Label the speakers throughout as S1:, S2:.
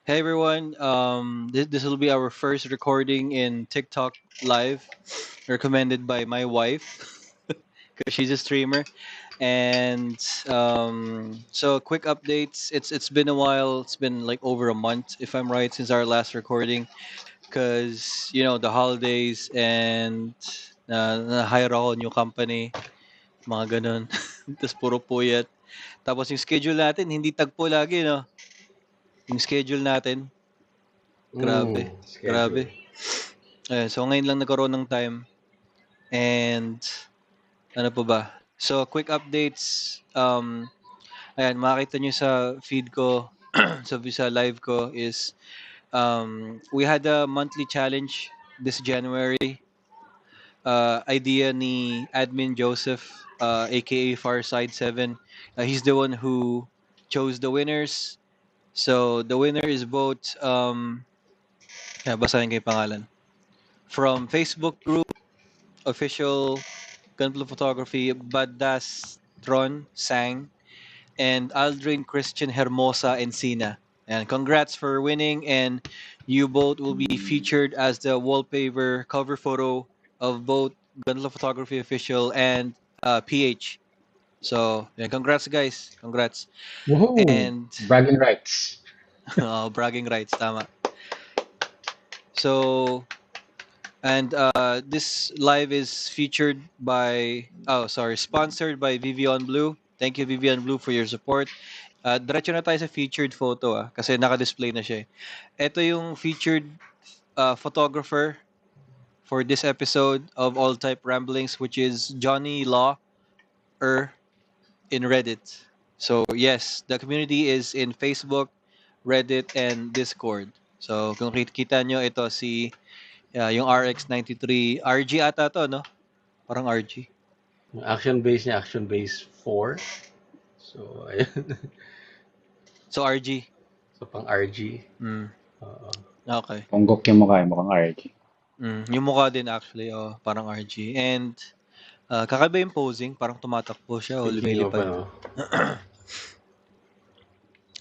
S1: Hey everyone, this will be our first recording in TikTok Live, recommended by my wife because she's a streamer. And so, quick updates. It's been a while. It's been like over a month, if I'm right, since our last recording. Because the holidays and na-hire ako new company, mga ganun. Tapos puro puyat. Tapos yung schedule natin, hindi tagpo lagi, no? Yung schedule natin, grabe,
S2: Schedule.
S1: grabe. So ngayon lang nagkaroon ng time and ano pa ba? So quick updates. Ayan, makita nyo sa feed ko, sa live ko is we had a monthly challenge this January. Idea ni Admin Joseph, aka Farside 7. He's the one who chose the winners. So the winner is both basahin ko yung pangalan. From Facebook group, official Gunpla Photography, Badas Tron Sang, and Aldrin Christian Hermosa Encina. And congrats for winning, and you both will be featured as the wallpaper cover photo of both Gunpla Photography Official and PH. So, yeah, congrats guys. Congrats.
S3: Woohoo!
S1: And
S3: Bragging rights.
S1: bragging rights, tama. So, and this live is sponsored by Vivian Blue. Thank you, Vivian Blue, for your support. Diretso na tayo sa featured photo kasi naka-display na siya. Ito yung featured photographer for this episode of All Type Ramblings, which is Johnny Law in Reddit. So yes, the community is in Facebook, Reddit, and Discord. So kung kita nyo, ito si yung RX93 RG ata to, no? Parang RG.
S2: Yung action base niya, action base 4. So, ayun.
S1: So RG.
S2: So, pang RG.
S1: Okay.
S3: Ponggok yung mukha, mukhang RG.
S1: Yung mukha din actually, parang RG. And kakaiba yung posing, parang tumatakbo siya o
S2: Speaking of,
S1: lumilipad.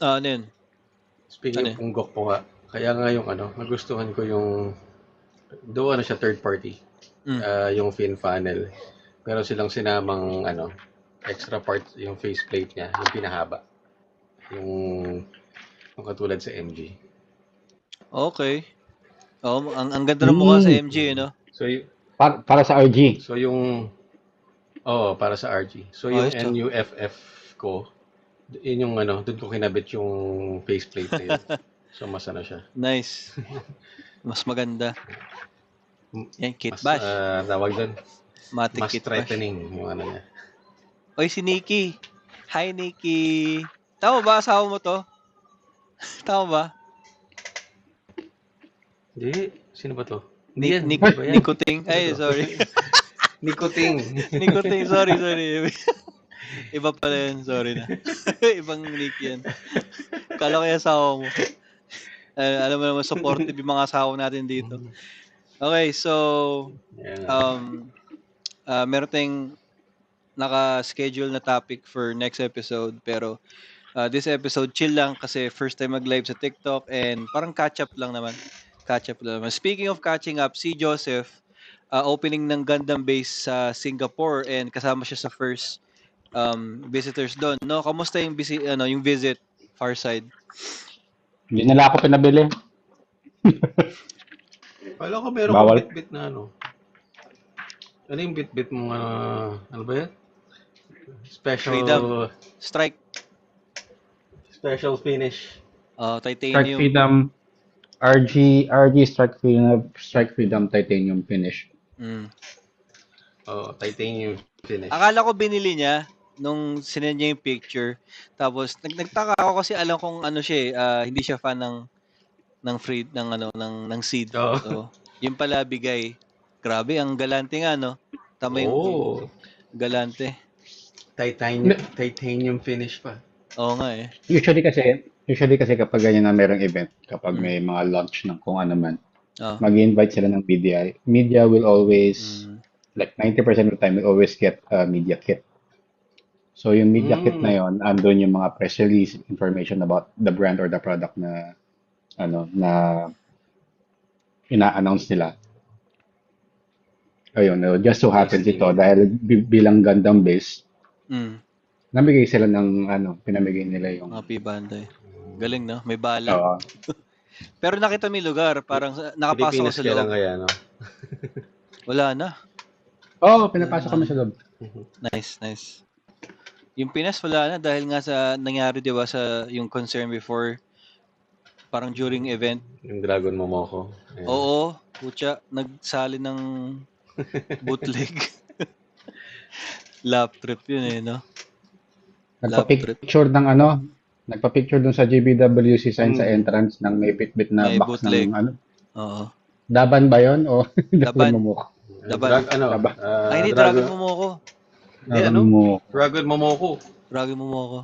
S1: Ano yun?
S2: Speaking of punggok po nga, kaya nga yung nagustuhan ko yung, siya third party, yung fin funnel. Pero silang sinamang, extra part, yung faceplate niya, yung pinahaba. Yung katulad sa MG.
S1: Okay. Ang ganda ng mukha sa MG, no?
S2: So,
S3: para sa RG.
S2: So, yung, para sa RG. So, yung NUFF ko, yun yung doon ko kinabit yung faceplate na yun. So, mas siya.
S1: Nice. Mas maganda. Yan, kit
S2: Mas,
S1: bash.
S2: tawag doon.
S1: Matic
S2: Mas
S1: kit
S2: threatening yung niya.
S1: Oy, si Nikki. Hi, Nikki. Tama ba asawa mo to? Tama ba?
S2: Hindi. Sino ba to?
S1: Nikuting. Ay, sorry.
S2: Nikuting.
S1: Nikuting, sorry. Iba pala yun, sorry na. Ibang Nick yan. Kala ko yung asawa mo. Alam mo naman, supportive yung mga asawa natin dito. Okay, so, meron tayong naka-schedule na topic for next episode, pero this episode, chill lang kasi first time mag-live sa TikTok and parang catch up lang naman. Speaking of catching up, si Joseph, opening ng Gundam base sa Singapore and kasama siya sa first visitors doon. No, kamusta yung visit Farside?
S3: Hindi nila ako pinabili.
S2: Kala ko meron kang bit-bit na Ano yung bit-bit mo ano ba yan? Special
S1: Freedom. Strike.
S2: Special finish.
S1: Titanium.
S3: Strike Freedom. RG Strike Freedom Titanium finish.
S2: Titanium finish.
S1: Akala ko binili niya nung sinend niya yung picture. Tapos nagtaka ako kasi alam kong hindi siya fan ng free ng seed. So, yun pala bigay. Grabe, ang galante nga, no? Tama yung galante.
S2: Titanium finish pa.
S1: Oo nga eh.
S3: Usually kasi kapag ganyan na merong event, kapag may mga launch ng kung ano man, mag-invite sila ng media. Media will always, like 90% of the time, will always get a media kit. So yung media kit na yon, andun yung mga press release information about the brand or the product na na ina-announce nila. Ayun, just so happens ito dahil bilang Gundam base, namigay sila ng pinamigay nila yung
S1: Happy Bandai. Galing, no? May bala. Pero nakita mo yung lugar, parang nakapasok sa loob.
S2: Kaya, no?
S1: Wala na.
S3: Pinapasok kami sa loob.
S1: Nice. Yung Pinas wala na dahil nga sa nangyari, di ba, sa yung concern before, parang during event.
S2: Yung Dragon Momoko.
S1: Ayan. Oo, putya, nagsali ng bootleg. Lap trip yun no?
S3: Nagpa-picture nagpa-picture dun sa GBWC sign sa entrance ng may bit-bit na
S1: may
S3: box
S1: bootleg.
S3: ng
S1: Oo.
S3: Daban ba yun? O
S1: Daban.
S3: Momoko?
S1: Daban.
S2: Ay,
S1: hindi, Dragon Momoko.
S2: Dragon Momoko.
S1: Dragon Momoko.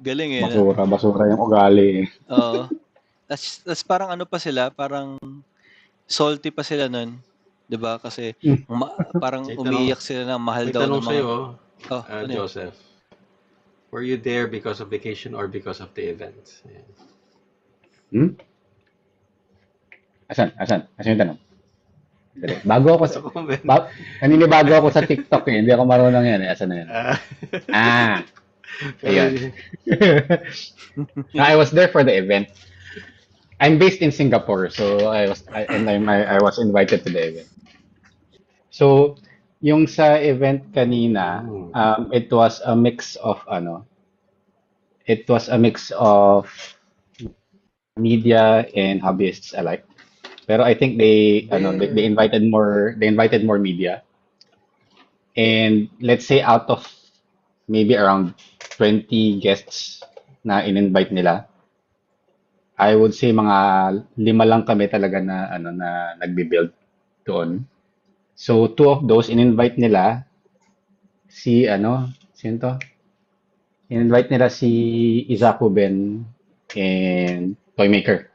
S1: Galing
S3: Basura yung ugali.
S1: Oo. Tas parang pa sila, parang salty pa sila nun. 'Di ba? Kasi parang umiiyak sila na mahal daw ng mga...
S2: Sa'yo, Joseph. Were you there because of vacation or because of the event?
S3: Asan yung tanong? Bago ako naninibago ako sa TikTok hindi ako marunong yan. Asan na yan? Ayun. I was there for the event. I'm based in Singapore, so I was invited to the event. So, yung sa event kanina, it was a mix of media and hobbyists alike. Pero I think they invited more media. And let's say out of maybe around 20 guests na in-invite nila, I would say mga 5 lang kami talaga na nagbi-build doon. So 2 of those in-invite nila sino to? In-invite nila si Izaku Ben and Toymaker.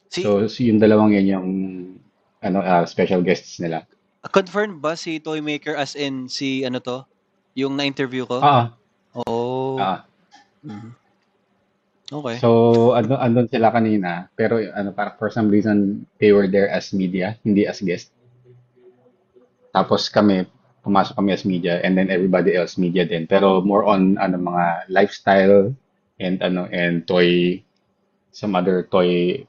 S3: So yung dalawang yun yung special guests nila.
S1: Confirmed ba si Toymaker as in si yung na-interview ko? Oo. Okay.
S3: So, andun sila kanina, pero para for some reason, they were there as media, hindi as guest. Tapos pumasok kami as media, and then everybody else media din. Pero more on mga lifestyle and some other toy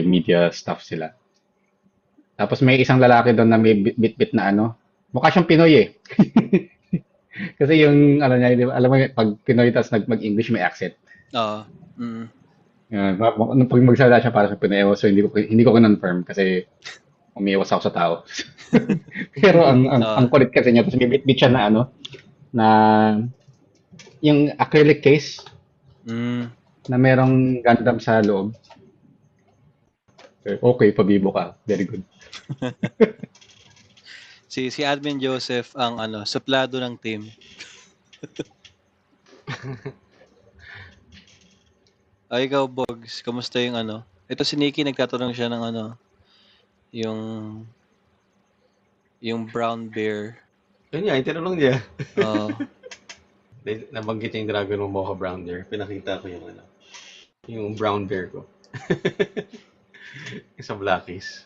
S3: media stuff sila. Tapos may isang lalaki doon na may bit-bit na mukha siyang Pinoy eh. Kasi yung niya, alam mo pag Pinoy tas mag-English may accent.
S1: Oo.
S3: Pag magsalita siya para sa Pinoy, so hindi ko confirm kasi umiiwas ako sa tao. Pero ang kulit kasi niya, tapos may bit-bit siya na na yung acrylic case na merong Gundam sa loob. Okay, pabibo ka. Very good.
S1: Si Admin Joseph ang suplado ng team. Ay, ikaw, Bogs, kamusta yung Ito si Nikki, nagtatanong siya ng yung brown bear.
S2: Yun nga, yung tinanong niya.
S1: Oo.
S2: Nabanggit yung Dragon Momoko brown bear. Pinakita ko yung brown bear ko. Sa Blackies.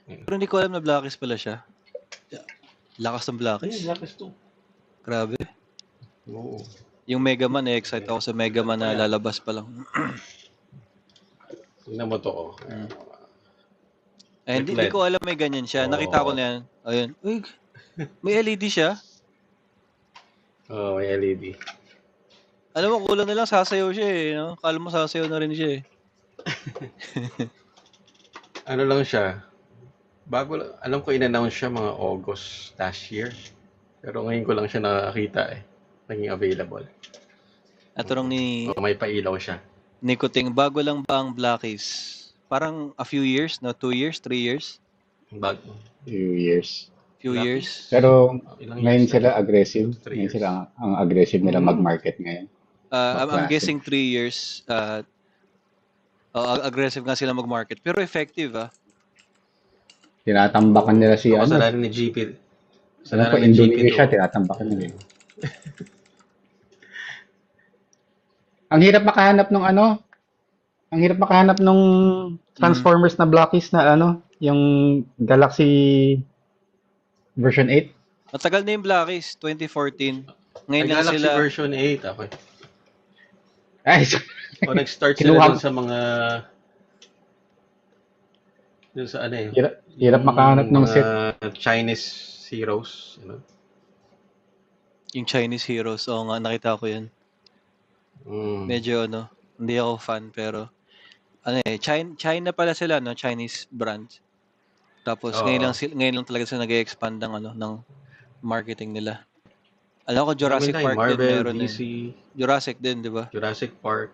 S1: Pero hindi ko alam na Blackies pala siya. Lakas ng Blackies.
S2: Ay, Blackies to.
S1: Grabe.
S2: Oo.
S1: Yung Mega Man, excited ako sa Mega Man na lalabas pa lang.
S2: Tingnan mo to.
S1: Hindi ko alam may ganyan siya. Nakita ko na yan. Ayun. Uy, may LED siya.
S2: Oo, may LED.
S1: Alam mo, kulang na lang sasayaw siya eh. No? Kala mo sasayaw na rin siya eh.
S2: Lang siya. Alam ko in-announce siya mga August last year. Pero ngayon ko lang siya nakakita naging available.
S1: At tanong ni...
S2: may pailaw siya.
S1: Nikoting, bago lang ba ang Blackies? Parang a few years, no? 2 years, 3 years?
S2: Bago.
S3: Few years.
S1: Pero
S3: ngayon sila aggressive. Ngayon sila ang aggressive nila mag-market ngayon.
S1: I'm guessing 3 years. Aggressive nga sila mag-market. Pero effective
S3: Tinatambakan nila si
S2: Kasalanan ni GP.
S3: Indonesia, tinatambakan nila. Ang hirap makahanap ng ano, ang hirap makahanap nung Transformers na blockies na ano, yung Galaxy version 8.
S1: Matagal na yung Blackies, 2014. Ngayon
S2: Ay,
S1: lang
S2: Galaxy
S1: sila,
S2: version 8. Okay.
S3: Ay,
S2: O, nag-start sila
S3: kinuha
S2: dun sa mga... Dun sa ano eh.
S3: hirap makahanap ng set.
S2: Chinese heroes. You know?
S1: yung Chinese Heroes. Oo nga, nakita ko yun. Medyo ano, hindi ako fan pero ano eh, China pala sila, no? Chinese brand. Tapos ngayon lang talaga sila nag-expand ng ano, ng marketing nila. Alam ko Jurassic Park
S2: Marvel,
S1: din meron
S2: DC,
S1: Jurassic din, di ba?
S2: Jurassic Park.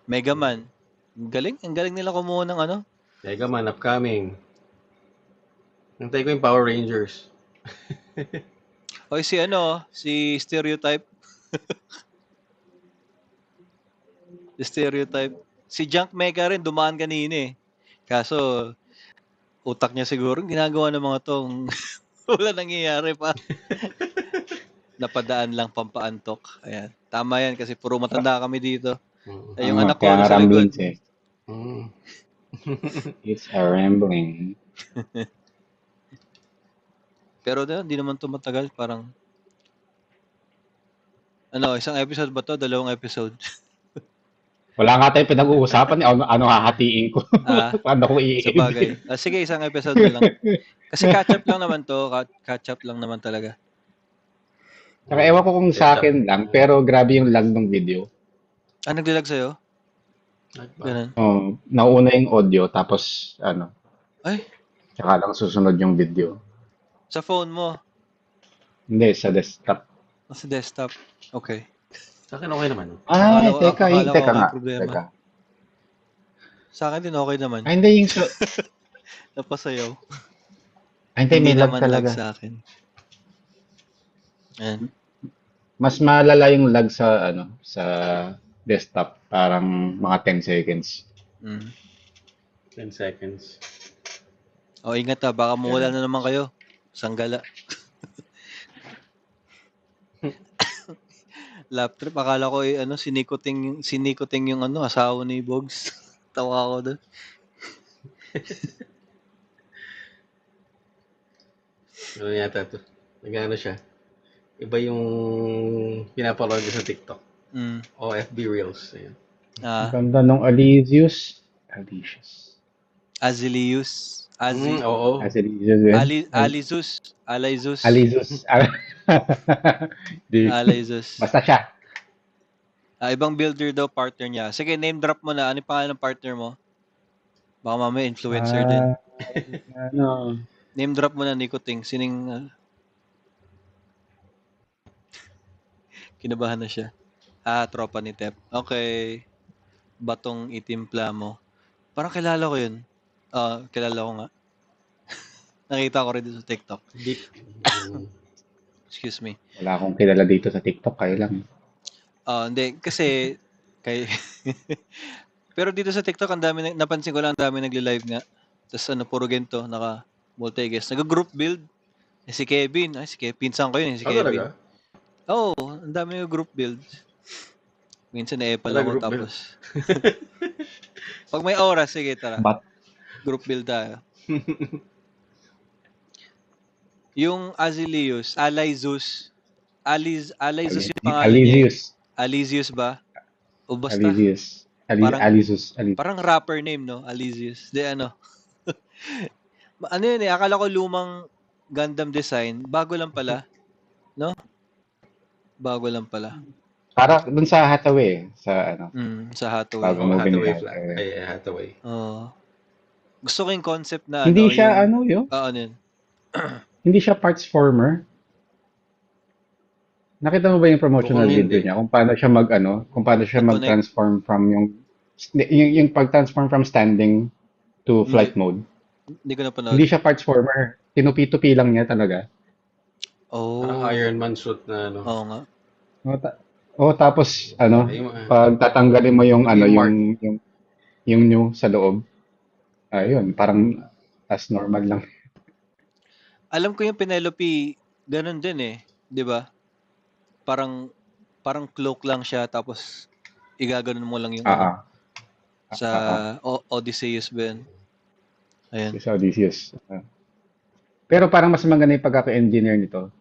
S1: Mega Man. Ang galing nila kumuha ng ano.
S2: Mega Man upcoming. Nantay ko yung Power Rangers.
S1: Oy, si Stereotype. Si Stereotype. Si Junk Mega rin, dumaan kanina eh. Kaso, utak niya siguro, ginagawa ng mga tong wala nangyayari pa. Napadaan lang pampaantok. Ayan. Tama yan kasi puro matanda kami dito. Ay, yung anak ko sa likod.
S3: It's a rambling.
S1: Pero hindi naman ito matagal. Parang, isang episode ba to? 2 episode?
S3: Wala nga tayong pinag-uusapan. Ano hahatiin ko? Paano ko
S1: Sa bagay. Sige, isang episode na lang. Kasi catch-up lang naman to. Catch-up lang naman talaga.
S3: Saka ewan ko kung sa akin lang, pero grabe yung lag ng video.
S1: Naglalag sa'yo? Ganun.
S3: Nauna yung audio, tapos
S1: Ay,
S3: tsaka lang susunod yung video.
S1: sa phone mo?
S3: Hindi, sa desktop.
S1: Sa desktop. Okay.
S2: Sa akin okay naman.
S3: Teka nga. Teka.
S1: Sa akin din okay naman.
S3: Hindi yung
S1: Napasayaw.
S3: hindi, may lag talaga.
S1: Lag sa akin. Ayan.
S3: Mas malala yung lag sa sa desktop, parang mga 10 seconds.
S2: 10 seconds.
S1: Ingat baka mawala na naman kayo. Sanggala. Lap trip, akala ko sinikuting yung asawa ni Bogs. Tawa ako doon.
S2: Ano yata to? Nagano siya? Iba yung pinapaload ko sa TikTok. OFB Reels. Ayan.
S3: Ganda nung Alizilius.
S2: Oo.
S1: Alizus.
S3: Basta siya.
S1: Ibang builder daw partner niya. Sige, name drop mo na. Ano yung pangalan ng partner mo? Baka mamaya influencer din. Name drop mo na, Nikoting. Sining... Kinabahan na siya. Tropa ni Tep. Okay. Batong itimpla mo. Parang kilala ko yun. Kilala ko nga. Nakita ko rin dito sa TikTok. Excuse me.
S3: Wala akong kilala dito sa TikTok. Kayo lang.
S1: Hindi. Kasi... Pero dito sa TikTok, napansin ko lang, ang dami nagli-live nga. Tapos puro ganito, naka-multi-guest. Nag-group build. Si Kevin. Si Kevin. Pinsan ko yun, si Kevin. Oo, ang dami yung group build. Minsan na-epal ako tapos. Pag may oras, sige, tara. Group build tayo. Yung Azilius, Alizus yung pangalan niya. Alizius ba? O basta?
S3: Alizius.
S1: Parang rapper name, no? Alizius. Ano yun akala ko lumang Gundam design. Bago lang pala. No? Bago lang pala.
S3: Para dun sa Hathaway. Sa
S1: Hathaway.
S2: Hathaway.
S1: Gusto ko yung concept na
S3: hindi siya yun?
S1: yun?
S3: Hindi siya parts former. Nakita mo ba yung promotional video niya? Kung paano siya mag-transform from yung pag-transform from standing to flight mode.
S1: Hindi ko napanood.
S3: Hindi siya parts former. Tinupi-tupi lang niya talaga.
S2: Parang Iron Man suit na
S1: Oo nga.
S3: Tapos pag tatanggalin mo yung yung new sa loob. Ayun, parang as normal lang.
S1: Alam ko yung Penelope, ganun din 'di ba? Parang cloak lang siya tapos igaganon mo lang yung sa Odysseus ba yun? Ayan.
S3: Sa Odysseus. Pero parang mas maganda yung pagkaka-engineer nito.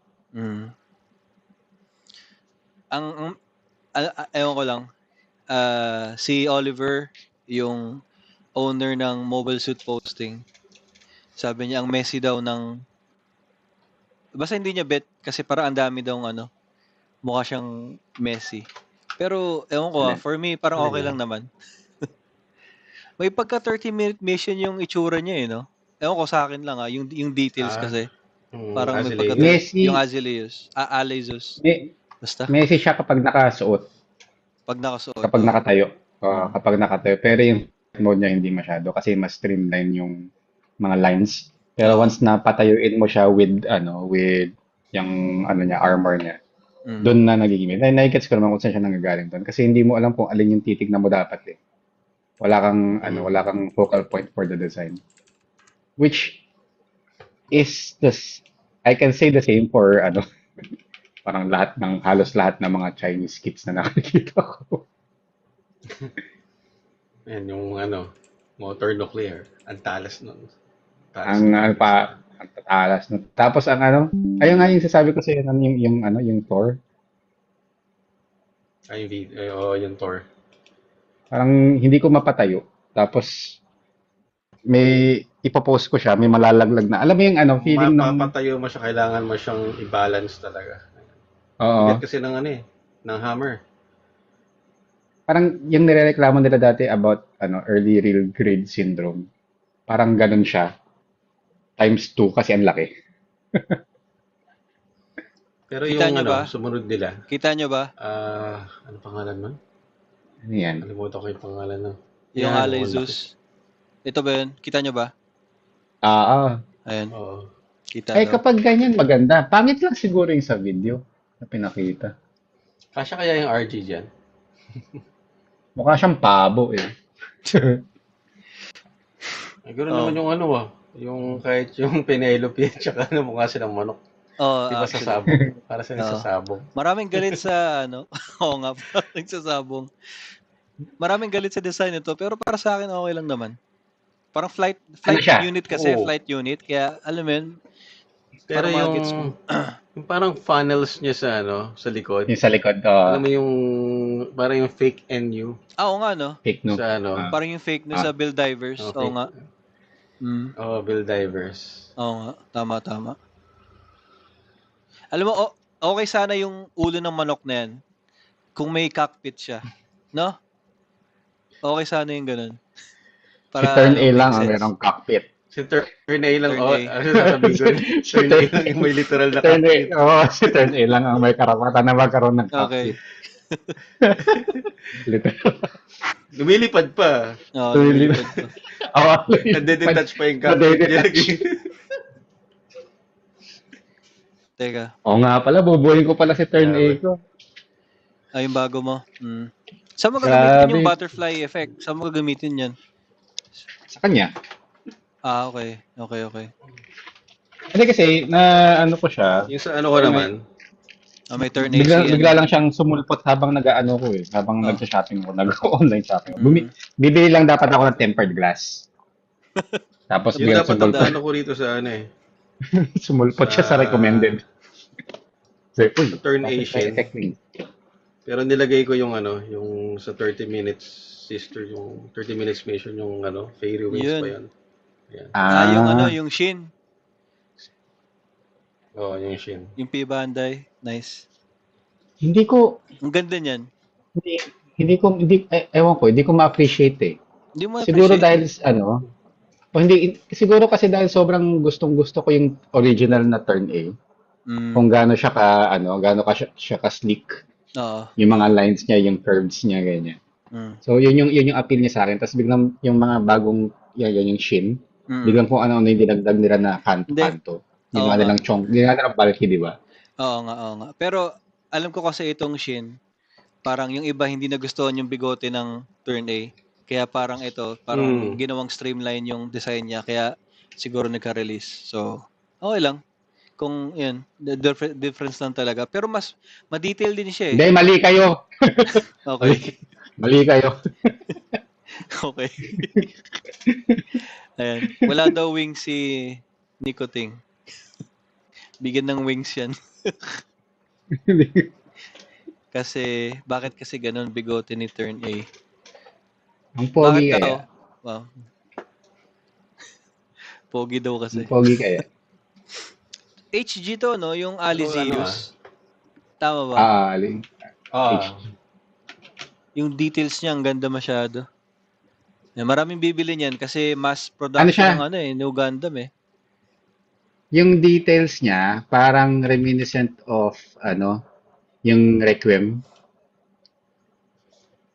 S1: Ewan ko lang, si Oliver, yung owner ng Mobile Suit Posting, sabi niya ang messy daw ng, basta hindi niya bet kasi para ang dami daw mukha siyang messy. Pero ewan ko for me parang okay lang naman. May pagka 30-minute mission yung itsura niya no? Ewan ko sa akin lang yung details kasi. Parang may pagka yung Alezus. Basta.
S3: Messy siya kapag nakasuot. Kapag nakatayo. Kapag nakatayo. Pero yung mode niya hindi masyado kasi mas streamline yung mga lines. Pero once na patayuin mo siya with yung niya, armor niya, doon na nagiging. Nakikits ko naman kung saan siya nanggagaling doon. Kasi hindi mo alam kung alin yung titignan mo dapat Wala kang focal point for the design. Which is I can say the same for parang halos lahat ng mga Chinese kits na nakikita ko.
S2: Yan yung motor nuclear. Ang talas nun.
S3: Ang talas nun. Tapos ang ayun nga yung sasabi ko sa iyo yung Thor.
S2: Yung Thor.
S3: Parang hindi ko mapatayo. Tapos may ipopost ko siya, may malalaglag na. Alam mo yung feeling ng
S2: mapapatayo mo siya, kailangan mo siyang i-balance talaga.
S3: Oo.
S2: Kasi ng ng hammer.
S3: Parang yung nirereklamo nila dati about early real grade syndrome. Parang ganun siya. Times 2 kasi ang laki.
S2: Pero
S1: kita
S2: yung
S1: ba?
S2: Sumunod nila.
S1: Kita nyo ba?
S2: Ano pangalan mo?
S3: Ano yan?
S2: Kalimutan ko yung pangalan
S1: Yung Alezus. Ito ba yun? Kita nyo ba? Ayan.
S2: Oo.
S1: Kita
S3: kapag ganyan maganda. Pangit lang siguro yung sa video na pinakita.
S2: Kasya kaya yung RG dyan?
S3: Mukha siyang pabo
S2: Ganoon naman yung yung kahit yung Penelope at saka mukha silang manok. Diba sa sabong? Para sa sabong.
S1: Maraming galit sa Oo nga, parang sa sabong. Maraming galit sa design nito, pero para sa akin okay lang naman. Parang flight unit kasi, flight unit. Kaya, alam mo yun,
S2: pero yung parang funnels niya sa likod.
S3: Yung sa likod,
S2: alam mo yung, parang yung fake NU.
S1: Oo nga,
S3: Fake no.
S2: Sa
S1: parang yung fake no sa Bill Divers. Oo nga.
S2: Bill Divers.
S1: Oo nga, tama. Alam mo, okay sana yung ulo ng manok na yan kung may cockpit siya. No? Okay sana yung ganun.
S3: Si Turn A lang ang merong cockpit.
S2: Si Turn A lang, sasabihin ko. Turn A lang yung may literal na cockpit.
S3: Si Turn A lang ang may karapatan na magkaroon ng cockpit. Literal.
S2: Lumilipad pa.
S1: Lumilipad pa.
S2: Nade-detach pa yung cockpit.
S1: Teka.
S3: Oo nga pala, bubuhin ko pala si Turn A ko.
S1: Yung bago mo. Saan mo gagamitin yung butterfly effect? Saan mo gagamitin yan?
S3: Sa kanya.
S1: Okay.
S3: Kasi ko siya.
S2: Yung sa ko naman.
S1: May Turn A.
S3: Bigla lang siyang sumulpot habang habang nag-shopping ko, nag-online shopping ko. Bibili lang dapat ako ng tempered glass. Tapos
S2: yung dapat tandaan ko rito sa
S3: sumulpot siya sa recommended.
S2: Turn Asian. Pero nilagay ko yung yung sa 30 minutes sister, yung 30 minutes mission, yung fairy wings pa yan.
S1: Yung Shin.
S2: Yung Shin.
S1: Yung P-Bandai. Nice.
S3: Hindi ko...
S1: Ang ganda niyan.
S3: Ewan ko, hindi ko ma-appreciate
S1: Hindi mo
S3: siguro dahil, siguro kasi dahil sobrang gustong-gusto ko yung original na Turn A. Kung gaano siya gaano siya ka-sleek. Yung mga lines niya, yung curves niya, ganyan. So, yun yung appeal niya sa akin. Tapos biglang yung mga bagong, yung Shin, biglang kung ano yung dinagdag nila na kanto-kanto. Yung mga nilang chong, yung mga nilang bulky, di ba?
S1: Oo nga. Pero, alam ko kasi itong Shin, parang yung iba hindi nagustuhan yung bigote ng Turn A. Kaya parang ginawang streamline yung design niya. Kaya siguro nagka-release. So, okay lang. Kung yan, difference lang talaga. Pero mas ma-detail din siya
S3: Hindi, mali kayo.
S1: Okay.
S3: Mali kayo.
S1: Okay. Ayan. Wala daw wings si Nicotine. Bigyan ng wings yan. Kasi, bakit kasi ganun bigote ni Turn A?
S3: Ang pogi
S1: Bakit
S3: kaya.
S1: daw? Wow. Pogi daw kasi.
S3: Ang pogi kaya.
S1: HG to, no? Yung
S2: Ano,
S1: Alizius. Tama ba? Yung details niya, ang ganda masyado. Maraming bibili niyan kasi mass production
S3: Ano
S1: ng
S3: siya?
S1: New Gundam eh.
S3: Yung details niya, parang reminiscent of, yung Requiem.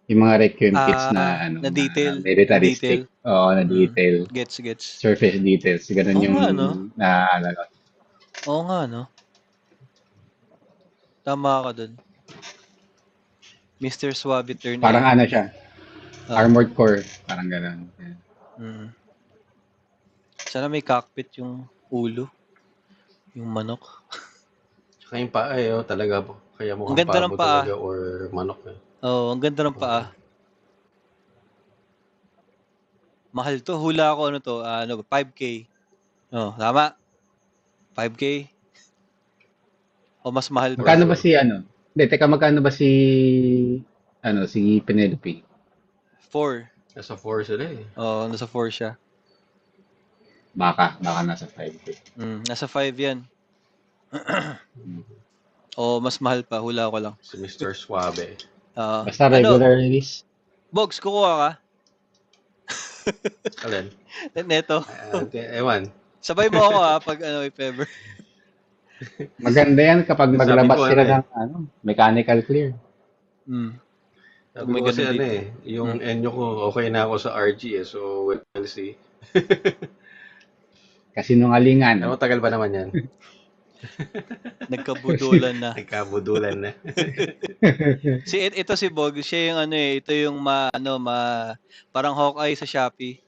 S3: Yung mga Requiem kits na,
S1: Na detail.
S3: militaristic. Oo, na detail.
S1: Gets.
S3: Surface details. Ganun
S1: Oo
S3: yung
S1: nga, no?
S3: naalala.
S1: Oo nga, no? Tama ka dun. Mr. Suave Turn
S3: Parang
S1: A.
S3: siya. Armored Core. Parang ganun.
S1: Mm. Sana may cockpit yung ulo. Yung manok.
S2: Tsaka yung paa talaga po. Kaya
S1: Ang
S2: mukhang
S1: ganda ng
S2: pabo
S1: paa.
S2: talaga or manok eh.
S1: Oo, ang ganda ng paa. Mahal to. Hula ako 5K. Oh, tama. 5K. O mas mahal pa.
S3: Magkano ba si Hindi, teka, magkano ba si Penelope?
S1: 4.
S2: Nasa 4 sila eh.
S1: Oo, nasa 4 siya.
S3: Baka nasa 5K.
S1: Nasa 5 yan. O mas mahal pa. Hula ko lang.
S2: Si Mr. Suave.
S3: Basta regular release.
S1: Bogs, kukuha ka?
S2: Alin?
S1: Neto.
S2: Ewan.
S1: Sabay mo ako pag if ever.
S3: Maganda yan kapag maglabas
S2: ko,
S3: sila ng mechanical clear.
S2: Sabi ko kasi yung Enyo ko, okay na ako sa RG so we'll see.
S3: Kasinungalingan.
S2: Matagal pa naman yan.
S1: Nagkabudulan na. Ito si Bog, siya yung ito yung parang Hawkeye sa Shopee.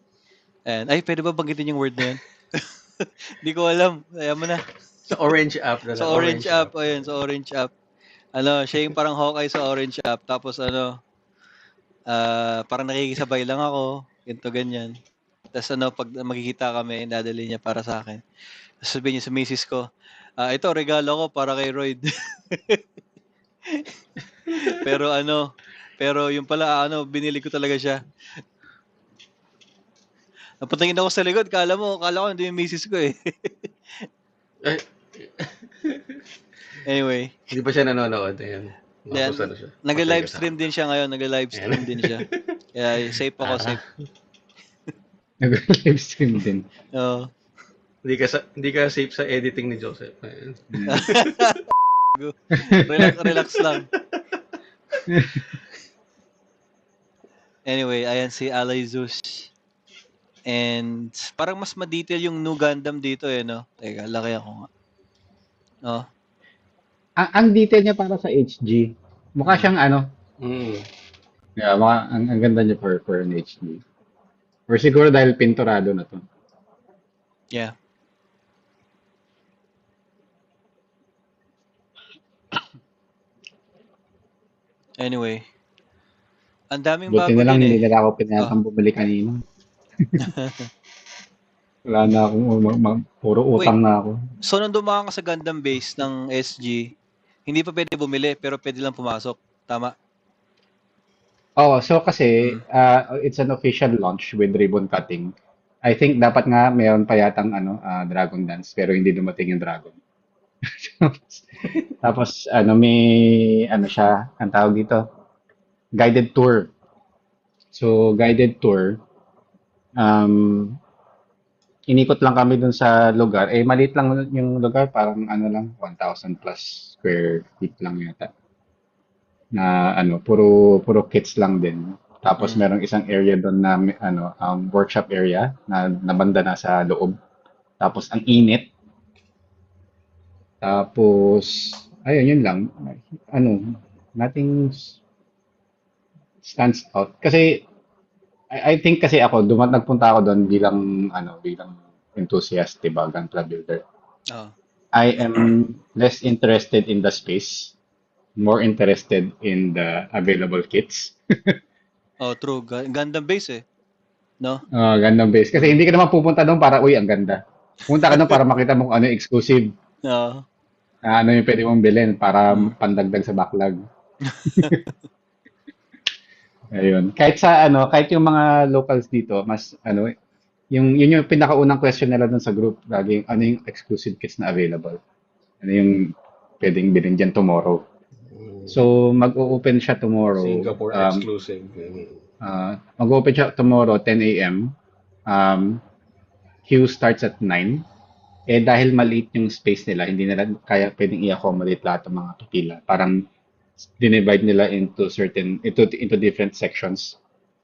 S1: And, pwede ba banggitin yung word na yun? Hindi ko alam. Ayaw mo na.
S2: Sa Orange app.
S1: Sa Orange app. Ayun, sa Orange app. Siya yung parang Hawkeye sa Orange app. Tapos parang nakikisabay lang ako. Ganito, ganyan. Tapos pag magkikita kami, dadali niya para sa akin. Tapos sabihin niya sa misis ko, ito, regalo ko para kay Royd. Pero yung pala, binili ko talaga siya. Napatingin ako sa likod, kala ko hindi yung misis ko eh. Anyway.
S2: Hindi pa siya nanonood. Ayan.
S1: Nag-livestream din siya ngayon. Kaya safe ako, safe.
S3: Nag-livestream din.
S1: Oo.
S2: Hindi ka safe sa editing ni Joseph.
S1: Relax lang. Anyway, ayan si Alizius. And parang mas ma-detail yung New Gundam dito no? Teka, laki ako nga. Oh.
S3: Ang detail niya para sa HG. Mukha siyang Yeah, ang ganda niya for an HG. Or siguro dahil pinturado na to.
S1: Yeah. Anyway. Ang daming bago din
S3: Buti na lang hindi nila ako pinatang bumili kanina. Wala na akong, puro utang na ako.
S1: So, nung dumaan ka sa Gundam base ng SG, hindi pa pwede bumili, pero pwede lang pumasok. Tama?
S3: So kasi, it's an official launch with ribbon cutting. I think dapat nga mayroon pa yatang Dragon Dance, pero hindi dumating yung Dragon. Tapos, may, siya, ang tawag dito, guided tour. So, guided tour, inikot lang kami dun sa lugar. Maliit lang yung lugar, parang 1,000 plus square feet lang yata. Na puro kits lang din. Tapos merong isang area doon na workshop area na nabanda na sa loob. Tapos ang init. Tapos ayun, yun lang. Nothing stands out. Kasi I think kasi ako nagpunta ako doon bilang enthusiast, diba, Gunpla builder. I am less interested in the space, more interested in the available kits.
S1: Oh, true. Gundam base eh. No?
S3: Gundam base. Kasi hindi ka naman pupunta doon para, uy, ang ganda. Punta ka doon para makita mo kung ano yung exclusive.
S1: Oo.
S3: Ano yung pwede mong bilhin para
S1: Mm.
S3: pandagdag sa backlog. Ayun. Kahit yung mga locals dito, mas yun yung pinakaunang question nila doon sa group, laging ano yung exclusive kits na available. Ano yung pwedeng bilhin dyan tomorrow. So, mag-o-open siya tomorrow.
S2: Singapore exclusive.
S3: Mag-open siya tomorrow, 10 a.m. Queue starts at 9. Dahil maliit yung space nila, hindi nila kaya pwedeng i-accommodate lahat ng mga pipila. Parang dinivide nila into different sections.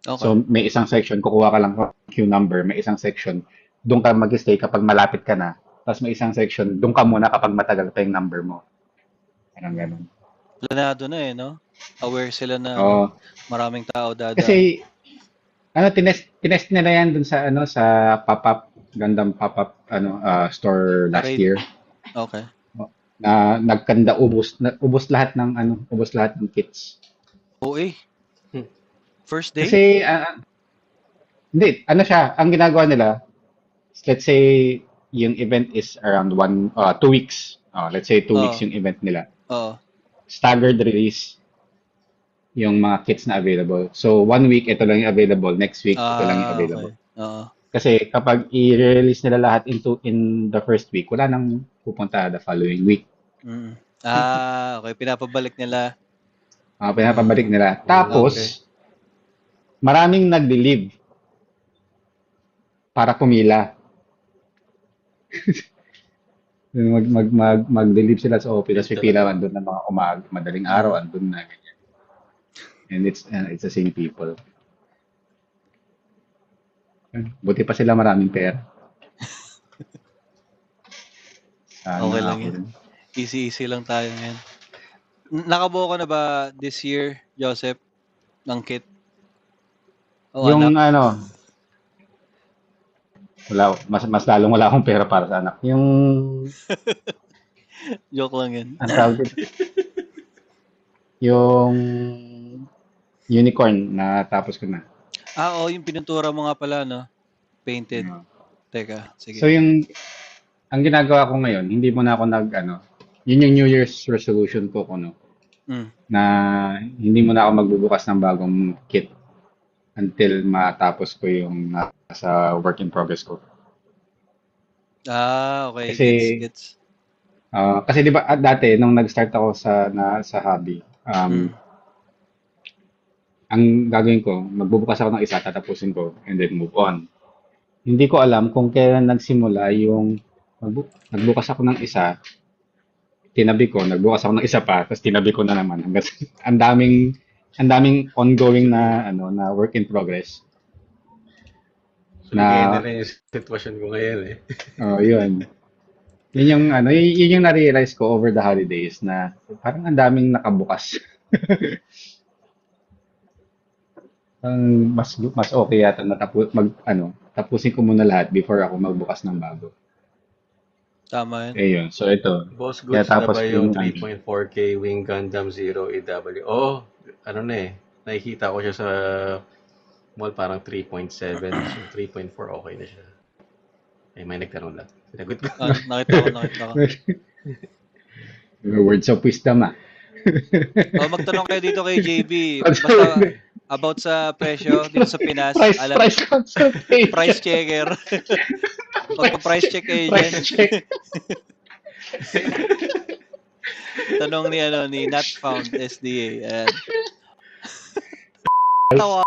S1: Okay.
S3: So, may isang section, kukuha ka lang ng queue number. May isang section, doon ka mag-stay kapag malapit ka na. Tapos may isang section, doon ka muna kapag matagal pa yung number mo. Parang ganun.
S1: Planado na eh, no? Aware sila na maraming tao dadaan.
S3: Kasi, tinest nila yan dun sa, sa pop-up, Gundam pop-up, store last year.
S1: Okay.
S3: Na nagkanda, ubos lahat ng kits.
S1: Oo eh. First day?
S3: Kasi, hindi, siya, ang ginagawa nila, let's say, yung event is around 2 weeks. Let's say 2 weeks yung event nila. Staggered release yung mga kits na available. So, 1 week, ito lang yung available. Next week, ito lang yung available.
S1: Okay.
S3: Kasi kapag i-release nila lahat in the first week, wala nang pupunta the following week.
S1: Okay. Pinapabalik nila.
S3: Pinapabalik nila. Tapos, maraming nag-leave para pumila. Mag-leave sila sa office, tapos pipila andun ng mga madaling araw, andun na ganyan. And it's the same people. Buti pa sila maraming pera.
S1: Okay lang yun. Easy lang tayo ngayon. Nakabuo ka na ba this year, Joseph, ng kit?
S3: Yung wala, mas lalong wala akong pera para sa anak. Yung
S1: joke lang yan.
S3: Ang tawag dito. Yung unicorn na tapos ko na.
S1: Yung pinuntura mo nga pala, no? Painted. Teka, sige.
S3: So ang ginagawa ko ngayon, hindi mo na ako yun yung New Year's resolution ko, na hindi mo na ako magbubukas ng bagong kit until matapos ko yung nasa work in progress ko.
S1: Okay.
S3: Kasi,
S1: gets.
S3: Kasi di ba dati, nung nag-start ako sa hobby, ang gagawin ko, magbubukas ako ng isa, tatapusin ko, and then move on. Hindi ko alam kung kailan nagsimula yung nagbukas ako ng isa, tinabi ko, nagbukas ako ng isa pa, tapos tinabi ko na naman. Ang daming ongoing na work in progress.
S2: So, na rin yung sitwasyon ko ngayon eh.
S3: Yun. Yun yung na-realize ko over the holidays na parang ang daming nakabukas. Mas okay yata na tapusin ko muna lahat before ako magbukas ng bago.
S1: Tama yun.
S3: Ayun. So ito.
S2: Boss goods na ba yung 3.4K Wing Gundam Zero EW? Nakikita ko siya sa mall, parang 3.7. So 3.4 okay na siya. May nagtanong lang. Sinagot ko.
S1: Nakita ko.
S3: Words of wisdom
S1: magtanong kayo dito kay JB. Basta about sa presyo dito sa Pinas. Price checker. Magpa-price check kayo dyan. Tanong ni Not Found SDA. Ayan. Tawa.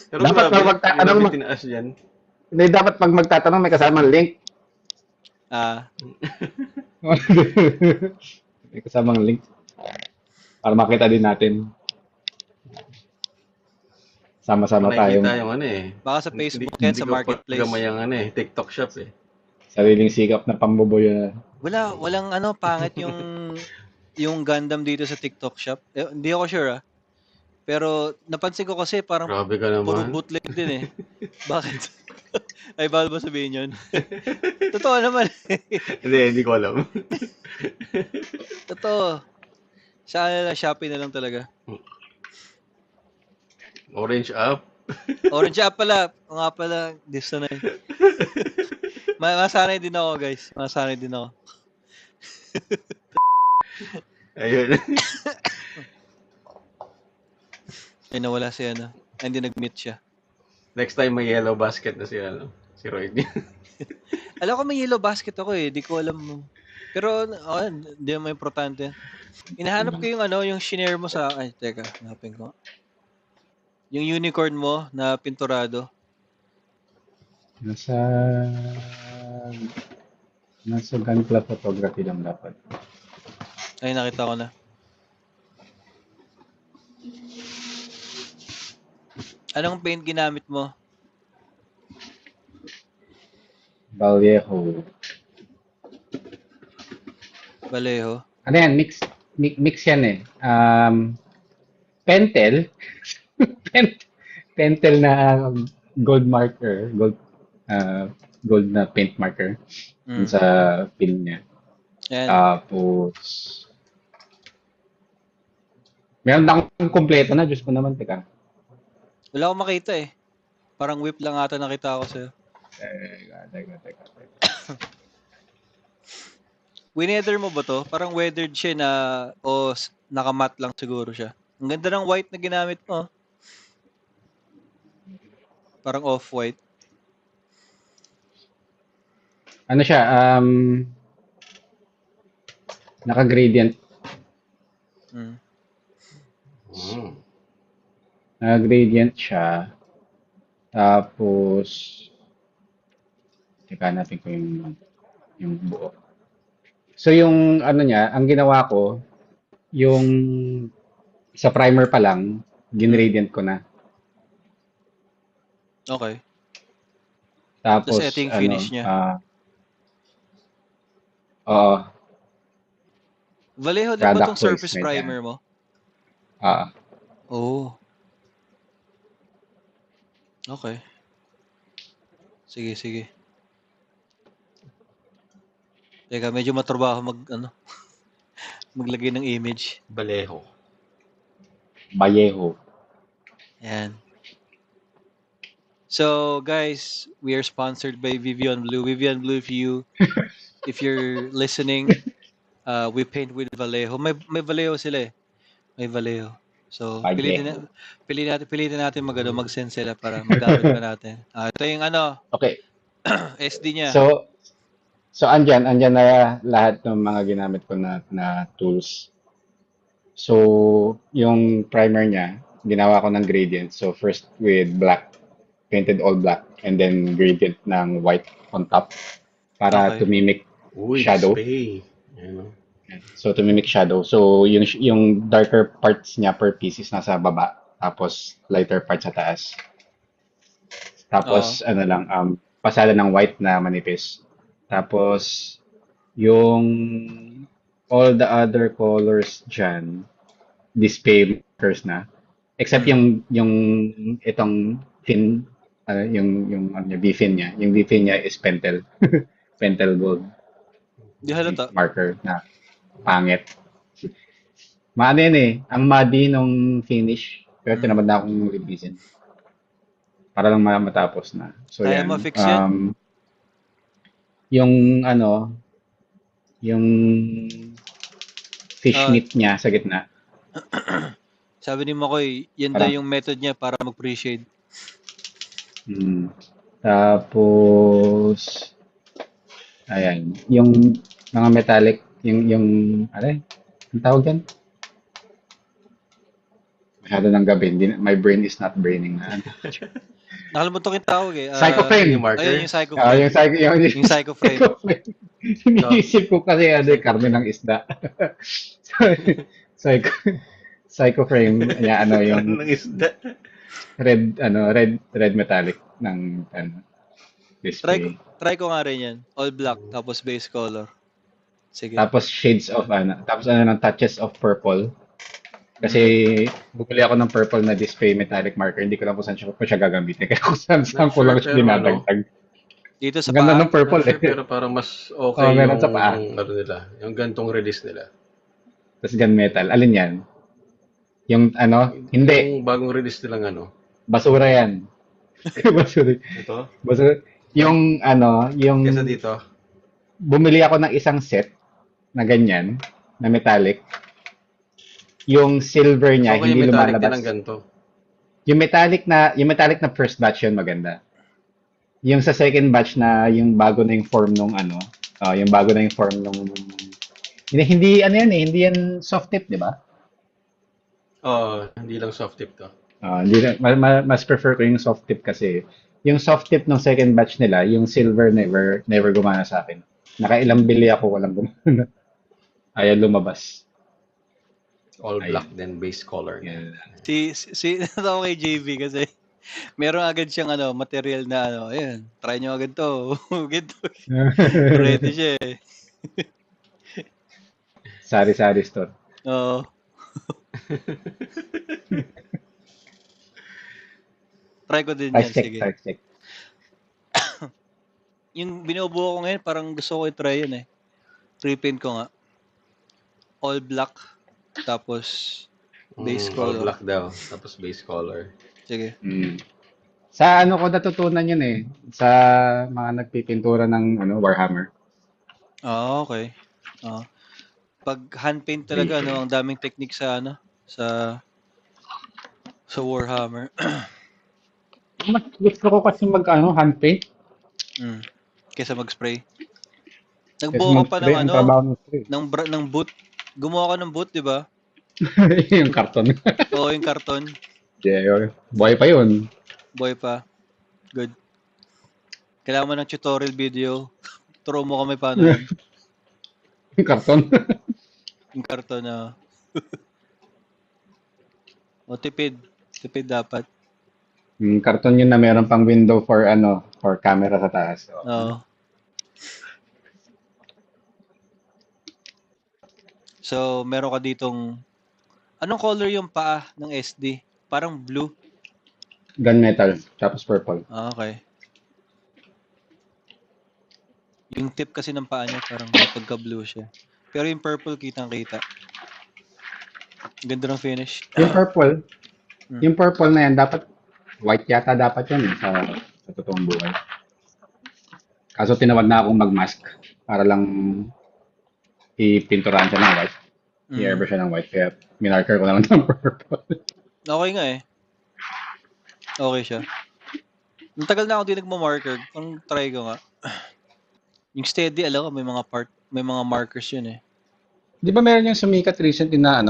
S2: Pero
S3: dapat pag magtatanong dapat pag magtatanong may kasamang link. May kasamang link para makita din natin. Sama-sama tayo.
S2: Nakikita yung
S1: Baka sa Facebook yan, sa marketplace.
S2: Gamay ang TikTok shop eh.
S3: Sariling sikap na pamboboy.
S1: Walang pangit yung Gundam dito sa TikTok shop. Hindi ako sure Pero napansin ko kasi parang puro bootleg din eh. Bakit? Ay, bawal ba sabihin yun? Totoo naman.
S2: Hindi ko alam.
S1: Totoo. Sa Shopee na lang talaga.
S2: Orange up.
S1: Orange app pala. O nga pala, gusto na yun. Masanay din ako, guys. Masanay din ako.
S2: Ayun.
S1: Ay, nawala si ano. Ay, hindi nag-meet siya.
S2: Next time may yellow basket na si ano, si Royd.
S1: Alam ko may yellow basket ako eh. Di ko alam. Pero, hindi naman importante. Hinahanap ko yung ano, yung shinare mo sa... Ay, teka. Hanapin ko. Yung unicorn mo na pinturado.
S3: Nasa Gunpla photography lang dapat.
S1: Ay, nakita ko na. Anong paint ginamit mo?
S3: Vallejo.
S1: Vallejo?
S3: Ano yan? Mix yan eh. Pentel. Pentel na gold marker. Gold na paint marker. Sa film niya.
S1: Yan.
S3: Tapos meron na akong kompleto na. Diyos ko naman, teka.
S1: Wala akong makita eh. Parang whip lang ata nakita ako sa'yo.
S3: Teka.
S1: Winether mo ba to? Parang weathered siya na o nakamat lang siguro siya. Ang ganda ng white na ginamit mo. Parang off-white.
S3: Ano siya? Naka-gradient. Naka-gradient siya. Tapos teka, natin ko yung buo. So yung ano niya, ang ginawa ko, yung sa primer pa lang, ginradient ko na.
S1: Okay.
S3: Tapos
S1: Tapos ito yung finish niya. Vallejo din ba
S3: product
S1: itong surface
S3: placement
S1: primer mo? Oh. Okay. Sige. Teka, medyo matrabaho maglagay ng image.
S2: Vallejo.
S1: Ayan. So, guys, we are sponsored by Vivian Blue. Vivian Blue, if you're listening, we paint with Vallejo. May Vallejo sila eh. May Vallejo. So, pilitin natin mag-send sila para magamit pa natin. Ito yung
S3: Okay.
S1: SD niya.
S3: So andyan na lahat ng mga ginamit ko na tools. So, yung primer niya, ginawa ko ng gradient. So, first with black, painted all black, and then gradient ng white on top para to mimic shadow. So, to mimic shadow. So, yung darker parts niya per piece is nasa baba, tapos lighter parts sa taas. Tapos, pasada ng white na manipis. Tapos, yung all the other colors dyan, display markers na. Except yung itong fin, yung B-fin niya. Yung B-fin niya is Pentel. Pentel gold.
S1: Di halata.
S3: Marker na pangit. Maano yun eh. Ang muddy nung finish. Pero tinamad na akong releasein. Para lang matapos na. So,
S1: kaya
S3: yan.
S1: ma-fix yan?
S3: Yung fish meat niya sa gitna.
S1: Sabi ni Makoy, yan daw yung method niya para mag-pre-shade.
S3: Tapos, ayan. Yung mga metallic, yung ang tawag yan? Masyado ng gabi. My brain is not braining na.
S1: Nakalimutan ko yung tawag eh.
S3: Psycho-frame.
S1: Ayun, yung psycho-frame. Yung psycho-frame.
S3: Iniisip ko kasi karne ng isda. Psycho-frame. Yung
S2: ng isda.
S3: Red metallic ng display.
S1: Try ko nga rin yan. All black, tapos base color. Sige.
S3: Tapos shades of tapos ng touches of purple. Kasi bumili ako ng purple na display metallic marker, hindi ko lang kung saan siya gagamitin. Kaya kung saan ko lang siya dinadagdag.
S1: Dito sa
S3: ganda ng purple eh.
S2: Pero parang mas okay
S3: meron sa paa.
S2: Nila, yung gantong release nila.
S3: tas gunmetal. Alin yan? Yung ano? Hindi.
S2: Yung bagong release nilang ano.
S3: Basura yan. Basura.
S2: Ito?
S3: Basura. Yung ano, yung
S2: Kesa dito.
S3: bumili ako ng isang set na ganyan, na metallic. Yung silver niya,
S2: So,
S3: hindi
S2: yung metallic
S3: lumalabas.
S2: din ng ganito.
S3: Yung metallic na first batch yun maganda. Yung sa second batch na yung bago na yung form nung ano, yung bago na yung form nung hindi ano yan eh, hindi yan soft tip, di ba?
S2: Hindi lang soft tip to.
S3: Hindi mas prefer ko yung soft tip kasi yung soft tip ng second batch nila, yung silver never gumana sa akin. Nakailang bili ako, walang gumana. Ayaw lumabas.
S2: All black then base color.
S3: Yeah.
S1: Si natawa kay JV kasi meron agad siyang material na ayan, try nyo agad to. Ganito. Ready siya eh.
S3: Sari-sari store.
S1: Oo. Try ko din yan, sige.
S3: Price check.
S1: Yung binubuo ko ngayon, parang gusto ko i-try yun eh. Repaint ko nga. All black, tapos base
S2: All
S1: color.
S2: black daw, tapos base color.
S1: Sige.
S3: Sa ano ko natutunan yun eh, sa mga nagpipintura ng Warhammer.
S1: Okay. Pag hand paint talaga, ang daming technique sa sa Warhammer.
S3: Mas gusto ko kasi hand paint.
S1: Kaysa mag-spray.
S3: Kasi
S1: Nagbuo ka pa
S3: mag-spray, ang trabaho ng spray.
S1: ng boot. Gumawa ka ng boot, di ba?
S3: Yung karton.
S1: Oo, yung karton.
S3: Yeah, buhay pa yun.
S1: Boy pa. Good. Kailangan mo ng tutorial video. Turo mo kami paano yun.
S3: Yung karton.
S1: Yung karton na. O, tipid. Tipid dapat.
S3: Yung karton yun na meron pang window for for camera sa taas.
S1: Oo. So, meron ka ditong anong color yung paa ng SD? Parang blue.
S3: Gunmetal, tapos purple.
S1: Okay. Yung tip kasi ng paa niya parang pagka-blue siya. Pero yung purple kitang-kita. Ganda ng finish.
S3: Yung purple na yan, dapat white yata dapat yan sa totoong buhay. Kaso tinawag na akong mag-mask para lang ipinturahan siya ng white. I-airbrush siya ng white. Kaya minarker ko na lang ng purple.
S1: Okay nga eh. Okay siya. Natagal na ako din nagmamarker. Ang try ko nga. Yung steady, alam ko, may mga markers yun eh.
S3: Di ba meron yung sumikat recently na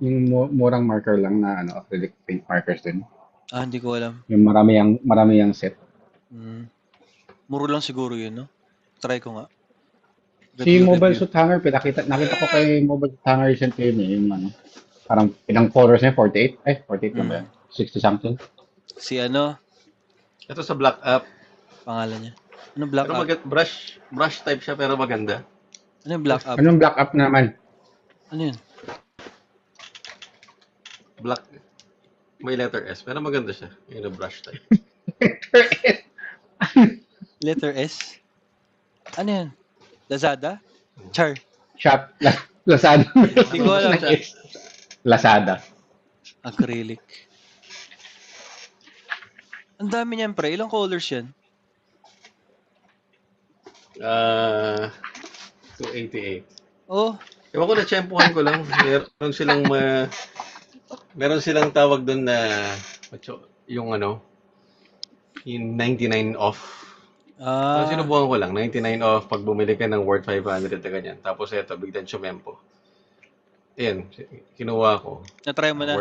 S3: yung murang marker lang na acrylic paint markers din?
S1: Hindi ko alam.
S3: Yung marami yung set.
S1: Muro lang siguro yun, no? Try ko nga.
S3: Si Mobile Suit Hanger, nakita ko kay Mobile Suit Hanger recently yun eh, yung parang ilang colors niya, 48? 48 lang ba yan? 60 something?
S1: Si
S2: Ito sa Black Up.
S1: pangalan niya. Ano black
S2: Pero
S1: up?
S2: brush type siya pero maganda.
S1: Ano yung black up?
S3: Anong black up naman?
S1: Ano yun?
S2: Black. May letter S pero maganda siya. Yung brush type.
S1: Letter S? Ano yun? Lazada? Char.
S3: Shop. Lazada.
S1: Hindi ko alam.
S3: Lazada.
S1: Acrylic. Ang dami niyan, pre. Ilang colors yan?
S2: 288.
S1: Oh,
S2: Ewan ko, na-tsempuhan ko lang. Meron silang tawag doon na yung yung 99 off. Sinubukan ko lang, 99 off pag bumili ka ng worth 500 na ganyan. Tapos ito, biglang tsumempo. Ayan, kinuha ko.
S1: na-try mo na.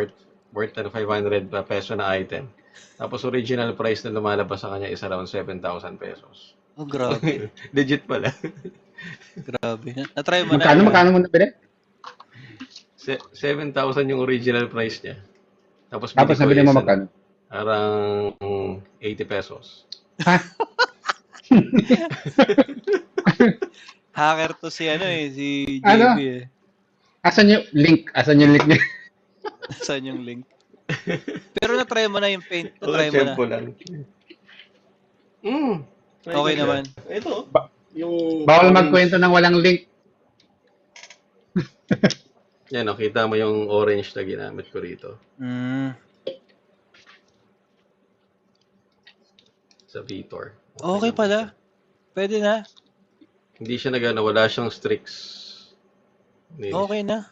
S2: Worth 500 peso na item. Tapos original price na lumalabas sa kanya is around 7,000 pesos.
S1: Oh, grabe.
S2: Legit pala.
S1: Grabe. Na-try mo na.
S3: Magkano mo nabili?
S2: 7,000 yung original price niya. Tapos
S3: nabili mo magkano?
S2: Parang 80 pesos.
S3: Ha?
S1: Hacker to si si JB eh.
S3: Asan yung link? niya?
S1: Saan yung link? Pero na-try mo na yung paint. Na-try mo na.
S2: lang.
S1: Okay naman.
S2: Ito. Yung
S3: Bawal magkwento ng walang link.
S2: Yan, kita mo yung orange na ginamit ko rito. Sa Vitor.
S1: Okay pala. Pwede na.
S2: Hindi siya wala siyang Strix.
S1: Okay na.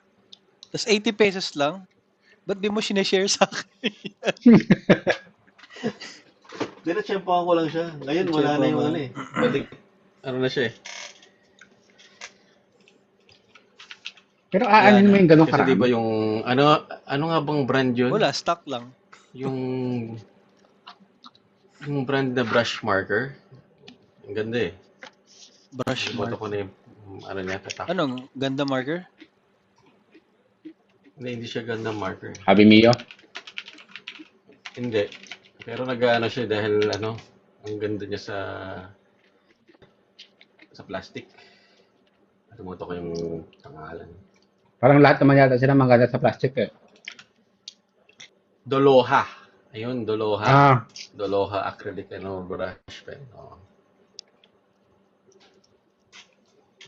S1: Tapos 80 pesos lang. Ba't di mo sineshare sa akin?
S2: Dinatsyempohan ko lang siya. Ngayon, wala na yung balik. Na siya eh.
S3: Pero aanin mo yung ganun
S2: Kasi
S3: karami.
S2: diba yung, ano nga bang brand yun?
S1: Wala, stock lang.
S2: Yung brand na brush marker. Ang ganda eh.
S1: Brush marker.
S2: Ko na yung, niya, tatak.
S1: Anong? Ganda marker?
S2: Hindi siya ganda marker.
S3: Habi Mio?
S2: Hindi. Pero siya dahil ang ganda niya sa plastic. Nakalimutan ko yung pangalan.
S3: Parang lahat naman yata sila maganda sa plastic eh.
S2: Doloha. Ayun, Doloha.
S3: Ah.
S2: Doloha acrylic brush pen. Oh.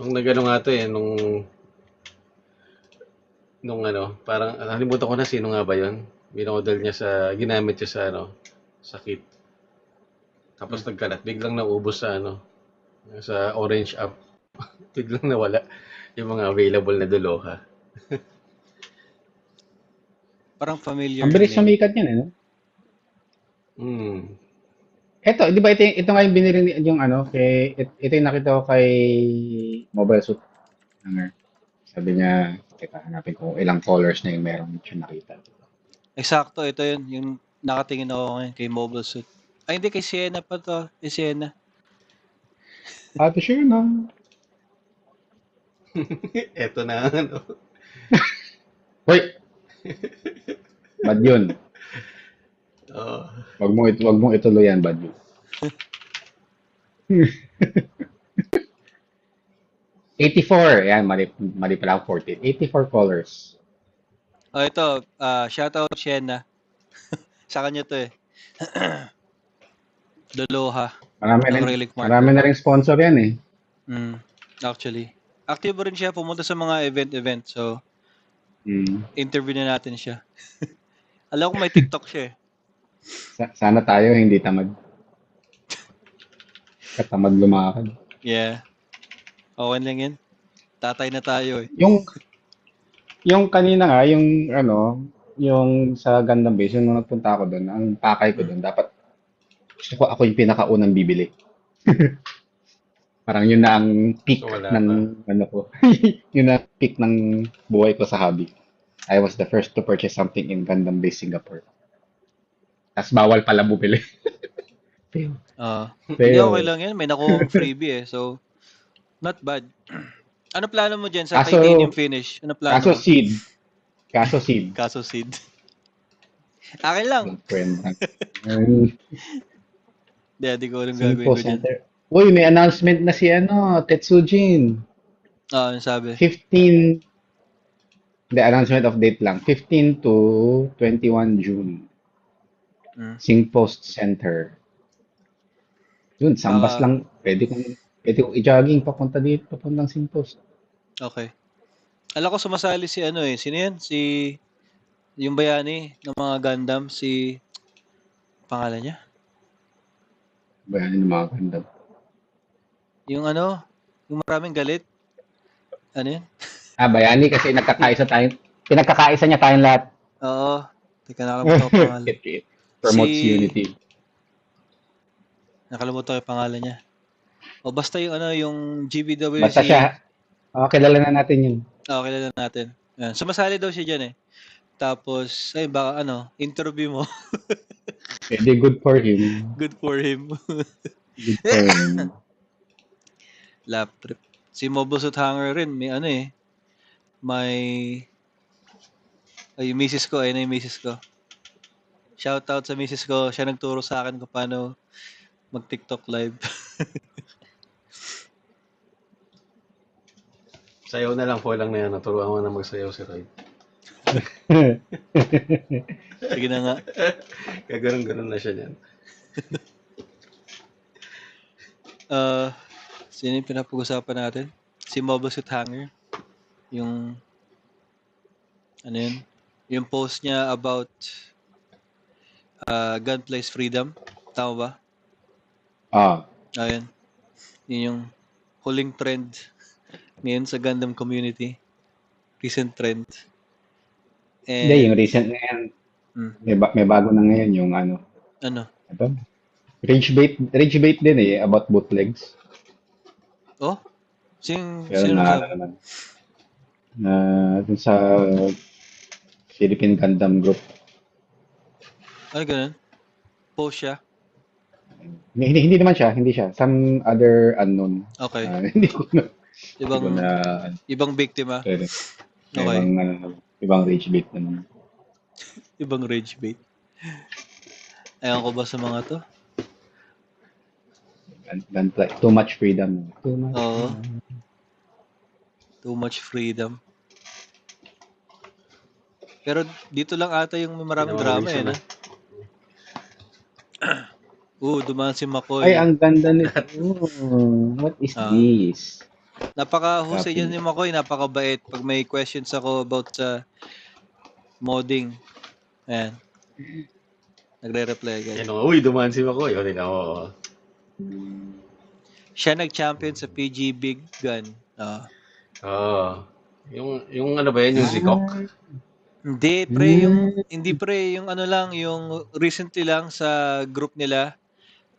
S2: Nung nga to eh, nung parang nakalimutan ko na sino nga ba yun. Binodel niya ginamit niya sa kit. Tapos nagkalat, biglang naubos sa orange app. Biglang nawala yung mga available na Doloha.
S1: Parang familiar.
S3: Ang bilis sumikat yan eh, no? Ito, di ba ito nga yung binili yung ito yung nakita ko kay Mobile Suit Hanger. Sabi niya, hanapin ko ilang colors na yung meron siya nakita.
S1: Eksakto, ito yun. Yung nakatingin ako ngayon kay Mobile Suit. Ay, hindi, kay Sienna pa to. Kay Sienna.
S3: Ate sure na.
S2: Ito na
S3: Hoy! Bad yun. Wag mong ituloy yan, bad yun. 84. Yan, mali pala ang 14. 84 colors.
S1: Oh, ito. Shoutout Sienna. Sa kanya to eh. Doloha.
S3: Marami na rin sponsor yan eh.
S1: Actually. Active rin siya. Pumunta sa mga event. So, interview na natin siya. Alam ko may TikTok siya eh.
S3: Sana tayo hindi tamad. Katamad lumakad.
S1: Yeah. Okay lang yan. Tatay na tayo eh.
S3: Yung kanina nga, yung sa Gundam Base, yung nagpunta ako doon, ang pakay ko doon, dapat gusto ko ako yung pinakaunang bibili. Parang yun na ang peak yun na peak ng buhay ko sa hobby. I was the first to purchase something in Gundam Base Singapore. Tapos bawal pala bumili.
S1: Hindi okay lang yan. May nakuha freebie eh. So, not bad. Ano plano mo dyan sa titanium finish? Ano plano
S3: Kaso
S1: mo?
S3: seed.
S1: Kaso seed. Akin lang. Hindi ko alam gagawin ko dyan.
S3: Uy, may announcement na si Tetsujin.
S1: Ano sabi?
S3: 15, the announcement of date lang. 15 to 21 June. Singpost Center. Yun, sambas lang. Pwede kong i-jogging papuntang Singpost.
S1: Okay. Alam ko sumasali si sino yan? Yung bayani ng mga Gundam, pangalan niya?
S3: Bayani ng mga Gundam.
S1: Yung yung maraming galit. Ano yan?
S3: Bayani kasi pinagkakaisa niya tayong lahat.
S1: Oo. Teka, nakalimutan ko pangalan.
S3: Promotes unity.
S1: Nakalimutan ko yung pangalan niya. O basta yung GBWC.
S3: Basta siya. Kilala na natin yun.
S1: Kilala natin. Yan. Sumasali daw siya dyan eh. Tapos, baka interview mo.
S3: Pwede, good for him.
S1: Good for him.
S3: Good for him.
S1: Lap trip. Si Mobile Suit Hanger rin, yung misis ko, ayun na yung misis ko. Shoutout sa misis ko, siya nagturo sa akin kung paano mag-TikTok live.
S2: Sayaw na lang po lang na yan. Naturuan mo na magsayaw si Roy.
S1: Sige na nga.
S2: Kaganon-ganon na siya niyan.
S1: Sino yung pinapag-usapan natin? Si Mobile Suit Hanger. Yung Ano yun? Yung post niya about gun plays freedom. Tama ba? Ayun. Yun yung huling trend ngayon sa Gundam community. Recent trend.
S3: Hindi, yung recent na yan. May bago na ngayon yung ano.
S1: Ano?
S3: Ito? Rage bait din eh, about bootlegs.
S1: Oh? Sino
S3: naman? Dun sa Philippine Gundam Group.
S1: Ano ganun? Post siya?
S3: Hindi naman siya, hindi siya. Some other unknown.
S1: Okay.
S3: Hindi ko na.
S1: Ibang biktima?
S3: Okay. Ibang rage bait naman.
S1: Ibang rage bait. Ewan ko ba sa mga to?
S3: Too much freedom.
S1: Oo. Too much freedom. Pero dito lang ata yung maraming drama eh. No? Dumaan si McCoy.
S3: Ay, ang ganda nito. What is this?
S1: Napaka-husay niya ni McCoy. Napakabait. Pag may questions ako about sa modding. Ayan. Nagre-reply agad.
S2: Dumaan si McCoy. O,
S1: Siya nag-champion sa PG Big Gun.
S2: Yung ano ba yan? Yung Zikok?
S1: Hindi pre, yung ano lang, yung recently lang sa group nila,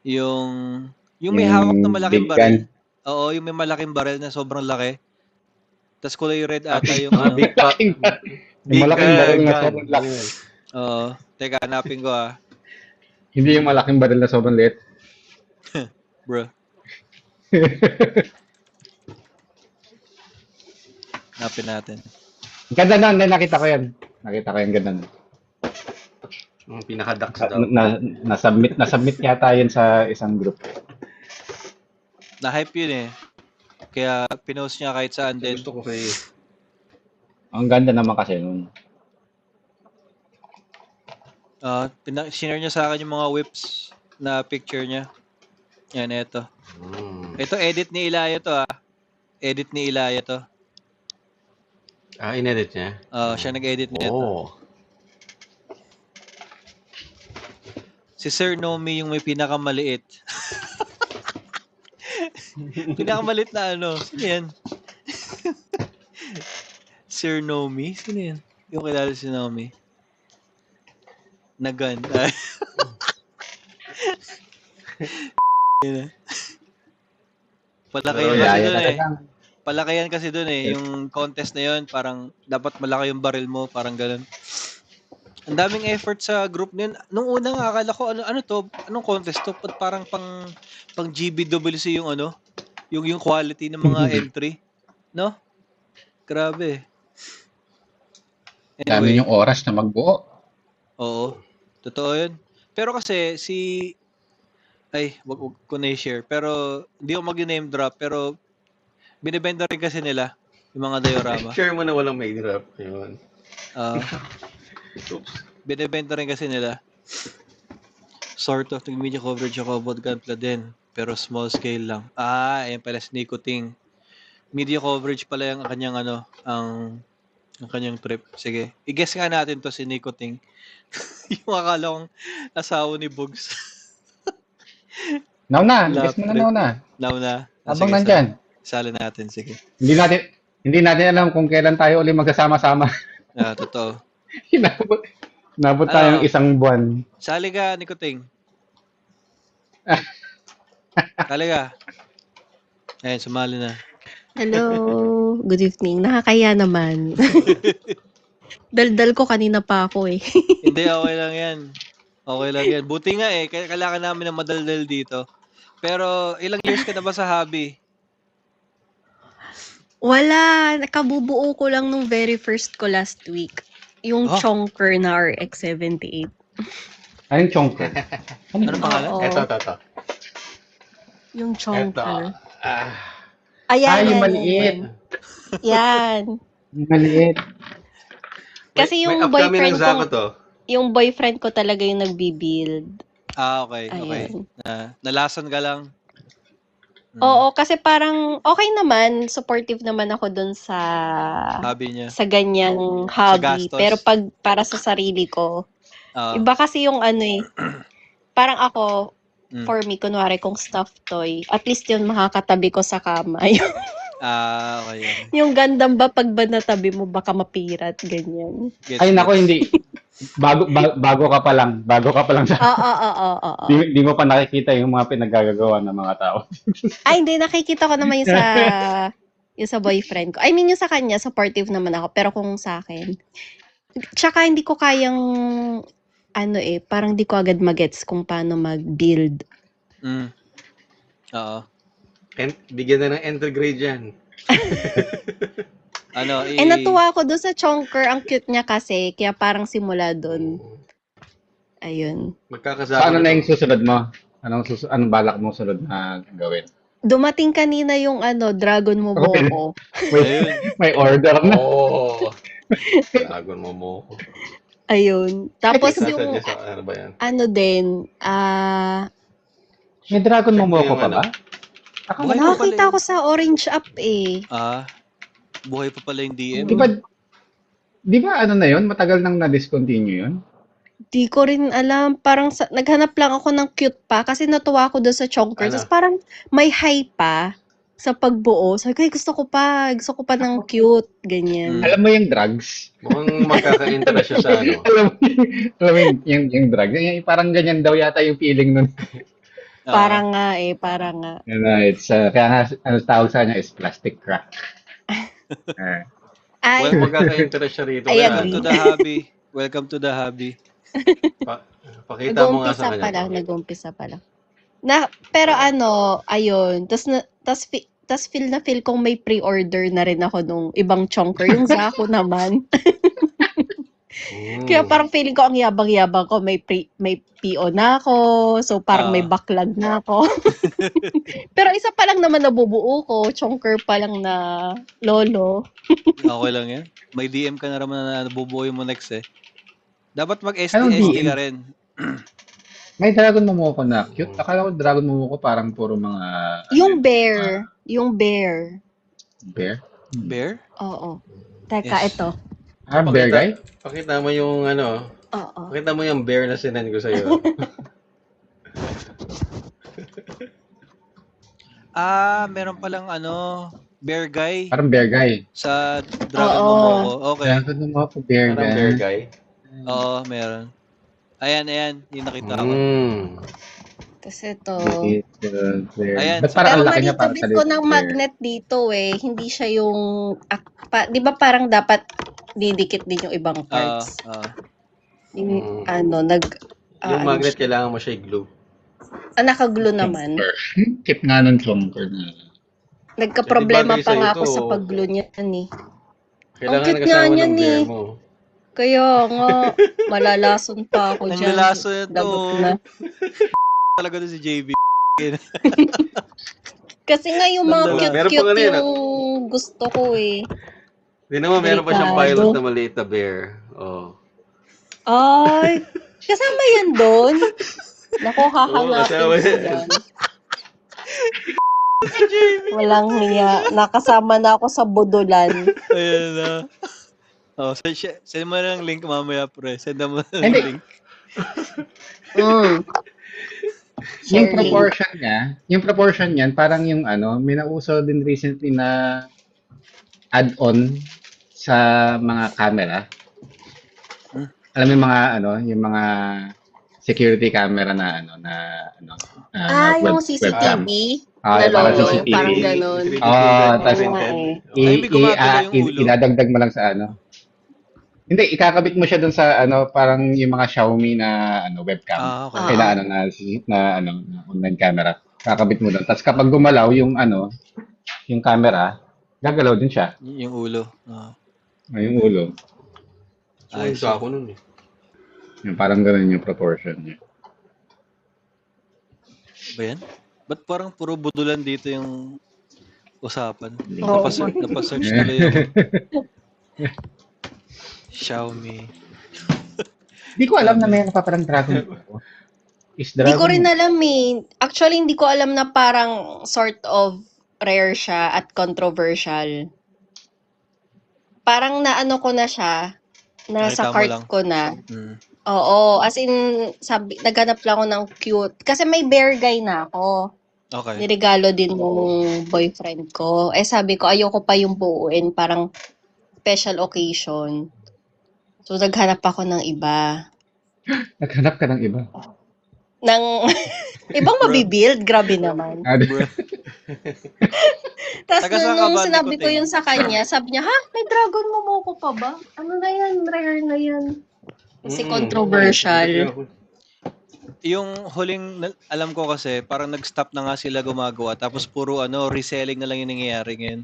S1: yung may hawak na malaking baril. Oo, yung may malaking baril na sobrang laki. Tapos kulay red ata yung
S2: big
S3: malaking baril na sobrang laki.
S1: Oo, teka, hanapin ko
S3: Hindi yung malaking baril na sobrang liit.
S1: Bro. Hanapin natin.
S3: Ganda na, nakita ko yan. Nakita ko yung ganda na.
S2: Yung pinaka-ducks daw.
S3: Nasubmit yata yun sa isang group.
S1: Na-hype yun eh. Kaya pinost niya kahit saan din.
S2: Gusto ko kay...
S3: Ang ganda naman kasi nun.
S1: Sinare niya sa akin yung mga whips na picture niya. Yan, ito. Ito, edit ni Ilaya to Edit ni Ilaya to.
S2: In-edit niya?
S1: Siya nag-edit nito. Si Sir Nomi yung may pinakamaliit. Pinakamaliit na ano? Sino yan? Sir Nomi? Sino yan? Yung kilala si Nomi. Nagan. Palakayan kasi dun eh. Yung contest na yun, parang dapat malaki yung baril mo, parang ganun. Ang daming effort sa group na yun. Nung una nga, akala ko, ano to? Anong contest to? Parang pang GBWC yung ano? Yung quality ng mga entry. No? Grabe.
S3: Anyway, dami yung oras na magbuo.
S1: Oo. Totoo yun. Pero kasi wag ko na i-share. Pero hindi ko mag-name drop. Pero binibenta rin kasi nila yung mga diorama.
S2: Share mo na walang may drop. Yun.
S1: Binibenta rin kasi nila. Sort of media coverage ako about Gunpla din. Pero small scale lang. Ayan pala si Nicoting. Media coverage pala yung kanyang ang kanyang trip. Sige. I-guess nga natin to si Nicoting. Yung akala kong asawa ni Bugs.
S3: Nauna. Guess mo na.
S1: Nauna.
S3: Abang nandyan.
S1: Sali natin, sige.
S3: Hindi natin alam kung kailan tayo ulit magkasama-sama.
S1: Totoo.
S3: Nabot tayong isang buwan.
S1: Sali ka, Nicoting. Sali ka. Ayan, sumali na.
S4: Hello. Good evening. Nakakaya naman. Daldal ko kanina pa ako eh.
S1: Hindi, okay lang yan. Okay lang yan. Buti nga eh. Kailangan namin ng madaldal dito. Pero ilang years ka na ba sa hobby?
S4: Wala. Nakabubuo ko lang nung very first ko last week. Yung Chonker na RX-78.
S3: Yung Chonker?
S1: Ano pangalan?
S2: Ito.
S4: Yung Chonker.
S3: Ayan. Yung maliit.
S4: Yan.
S3: Yung maliit.
S4: Kasi yung boyfriend ko, yung boyfriend ko talaga yung nagbi-build.
S1: Okay. Nalasan ka lang.
S4: Oo, kasi parang okay naman, supportive naman ako dun sa
S1: Hobby niya.
S4: sa ganyang
S1: Sa
S4: hobby.
S1: gastos.
S4: Pero pag para sa sarili ko, iba kasi yung ano eh, parang ako, for me, kunwari kung stuffed toy, at least yun makakatabi ko sa kama.
S1: Okay.
S4: Yung Gundam ba, pag ba natabi mo, baka mapirat, ganyan.
S3: Ay, nako, hindi. Bago ka pa lang. Bago ka pa lang sa...
S4: Oo.
S3: Di mo pa nakikita yung mga pinagagagawa ng mga tao.
S4: Ay, hindi, nakikita ko naman yung sa boyfriend ko. I mean, yung sa kanya, supportive naman ako. Pero kung sa akin, tsaka hindi ko kayang, parang di ko agad magets kung paano mag-build.
S1: Oo.
S2: Bigyan na ng enter grade yan.
S4: Natuwa ako doon sa Chonker. Ang cute niya kasi. Kaya parang simula doon. Ayun.
S2: Magkakasama
S3: So, ano na yung susunod mo? Anong balak mo sunod na gawin?
S4: Dumating kanina yung Dragon Momoko.
S3: May order na.
S2: Oo. Dragon Momoko.
S4: Ayun. Tapos yung,
S2: ano ba yan?
S3: May Dragon Momoko pa ba?
S4: Nakakita ko sa Orange App eh.
S1: Buhay pa pala yung DM.
S3: Di ba ano na yun? Matagal nang na-discontinue yun?
S4: Di ko rin alam. Parang naghanap lang ako ng cute pa kasi natuwa ako doon sa Chonker. Tapos parang may high pa sa pagbuo. Sabi ko, gusto ko pa. Gusto ko pa ng cute. Ganyan.
S3: Alam mo yung drugs?
S2: Mukhang magkaka-interest siya sa ano.
S3: alam mo yung drugs? Parang ganyan daw yata yung feeling nun.
S4: Parang nga.
S3: Kaya nga, tawag sa kanya is plastic crack.
S2: Well, magkaka-interest siya rito.
S1: Welcome to the hobby.
S2: Pakita mo nga sa kanya.
S4: Nag-umpisa pa lang. Pero ayun. Tapos feel kong may pre-order na rin ako nung ibang Chonker. Yung Zaku naman. Kaya parang feeling ko ang yabang-yabang ko. May PO na ako. So parang may backlog na ako. Pero isa pa lang naman nabubuo ko. Chonker pa lang na lolo.
S1: Okay lang yan. May DM ka na naman na nabubuo mo next eh. Dapat mag-SD ka rin.
S3: May Dragon Momoko na cute. Akala ko Dragon Momoko parang puro mga...
S4: Yung bear.
S3: Bear?
S1: Bear?
S4: Oo. Teka, ito.
S3: Bear guy?
S2: Pakita mo yung
S4: Oo.
S2: Pakita mo yung bear na sinend ko sa'yo.
S1: Meron palang bear guy.
S3: Parang bear guy.
S1: Sa Dragon Momoko. Okay.
S3: Dragon Momoko bear guy.
S2: Parang bear guy.
S1: Oo, meron. Ayan. Yung nakita ko.
S4: Tapos ito.
S1: Ayan.
S3: Ba't parang ang laki niya para
S4: Pero ko ng magnet dito eh. Hindi siya yung... di ba parang dapat didikit din yung ibang parts?
S2: Yung magnet, kailangan mo siya i-glue.
S4: Naka-glue naman.
S3: Keep nga ng Chonker na.
S4: Nagka-problema pa nga ako sa pag-glue niyan eh.
S2: Kailangan
S4: cute nga
S2: nakasama
S4: niyan
S2: ng bear
S4: eh.
S2: mo.
S4: Kaya nga, malalason pa ako dyan.
S1: Nalalason ito.
S4: Dapat na.
S1: Talaga doon si JB.
S4: Kasi nga yung mga cute-cute yung gusto ko eh.
S2: Hindi naman, meron pa siyang pilot na maliit na bear.
S4: Ay, kasama yan doon. Naku, hahangapin ko yan. Walang hiya. Nakasama na ako sa budulan.
S1: Ayan na. Send mo ng link mamaya, pre. Send mo ng link.
S3: Yung proportion niyan, parang yung may nauso din recently na add-on sa mga camera. Alam mo yung mga security camera
S4: yung CCTV?
S3: Parang CCTV.
S4: Parang ganun.
S3: Tapos idadagdag mo lang sa Hindi, ikakabit mo siya dun sa parang yung mga Xiaomi na webcam.
S1: Okay.
S3: Na online camera. Kakabit mo dun. Tapos kapag gumalaw yung yung camera, gagalaw din siya.
S1: Yung ulo.
S3: Yung ulo.
S2: Ayos ako nun eh.
S3: Yung parang ganun yung proportion niya.
S1: Ba yan? Ba't parang puro budulan dito yung usapan?
S4: Oo.
S1: Napasearch tuloy yung Xiaomi.
S3: Hindi ko alam na may napaparang Dragon Ball. Is
S4: Hindi ko rin
S3: Dragon
S4: alam eh. Actually, hindi ko alam na parang sort of rare siya at controversial. Parang naano ko na siya, nasa
S1: Nakita mo
S4: cart
S1: lang.
S4: ko na.
S1: Mm.
S4: Oo, as in, naghanap lang ako ng cute. Kasi may bear guy na ako.
S1: Okay.
S4: Niregalo din ng boyfriend ko. Eh sabi ko, ayoko pa yung buuin, parang special occasion. So, naghanap ako ng iba.
S3: Naghanap ka ng iba.
S4: Ng ibang mabibuild, grabe naman.
S1: Bro.
S4: Tapos
S1: Taga saan ka
S4: nung
S1: ba,
S4: sinabi ko
S1: Nicotine?
S4: yun sa kanya, sabi niya, ha? May Dragon Momoko pa ba? Ano na yan? Rare na yan. Kasi controversial.
S1: Yung huling alam ko kasi parang nag-stop na nga sila gumagawa tapos puro reselling na lang yung nangyayari ngayon.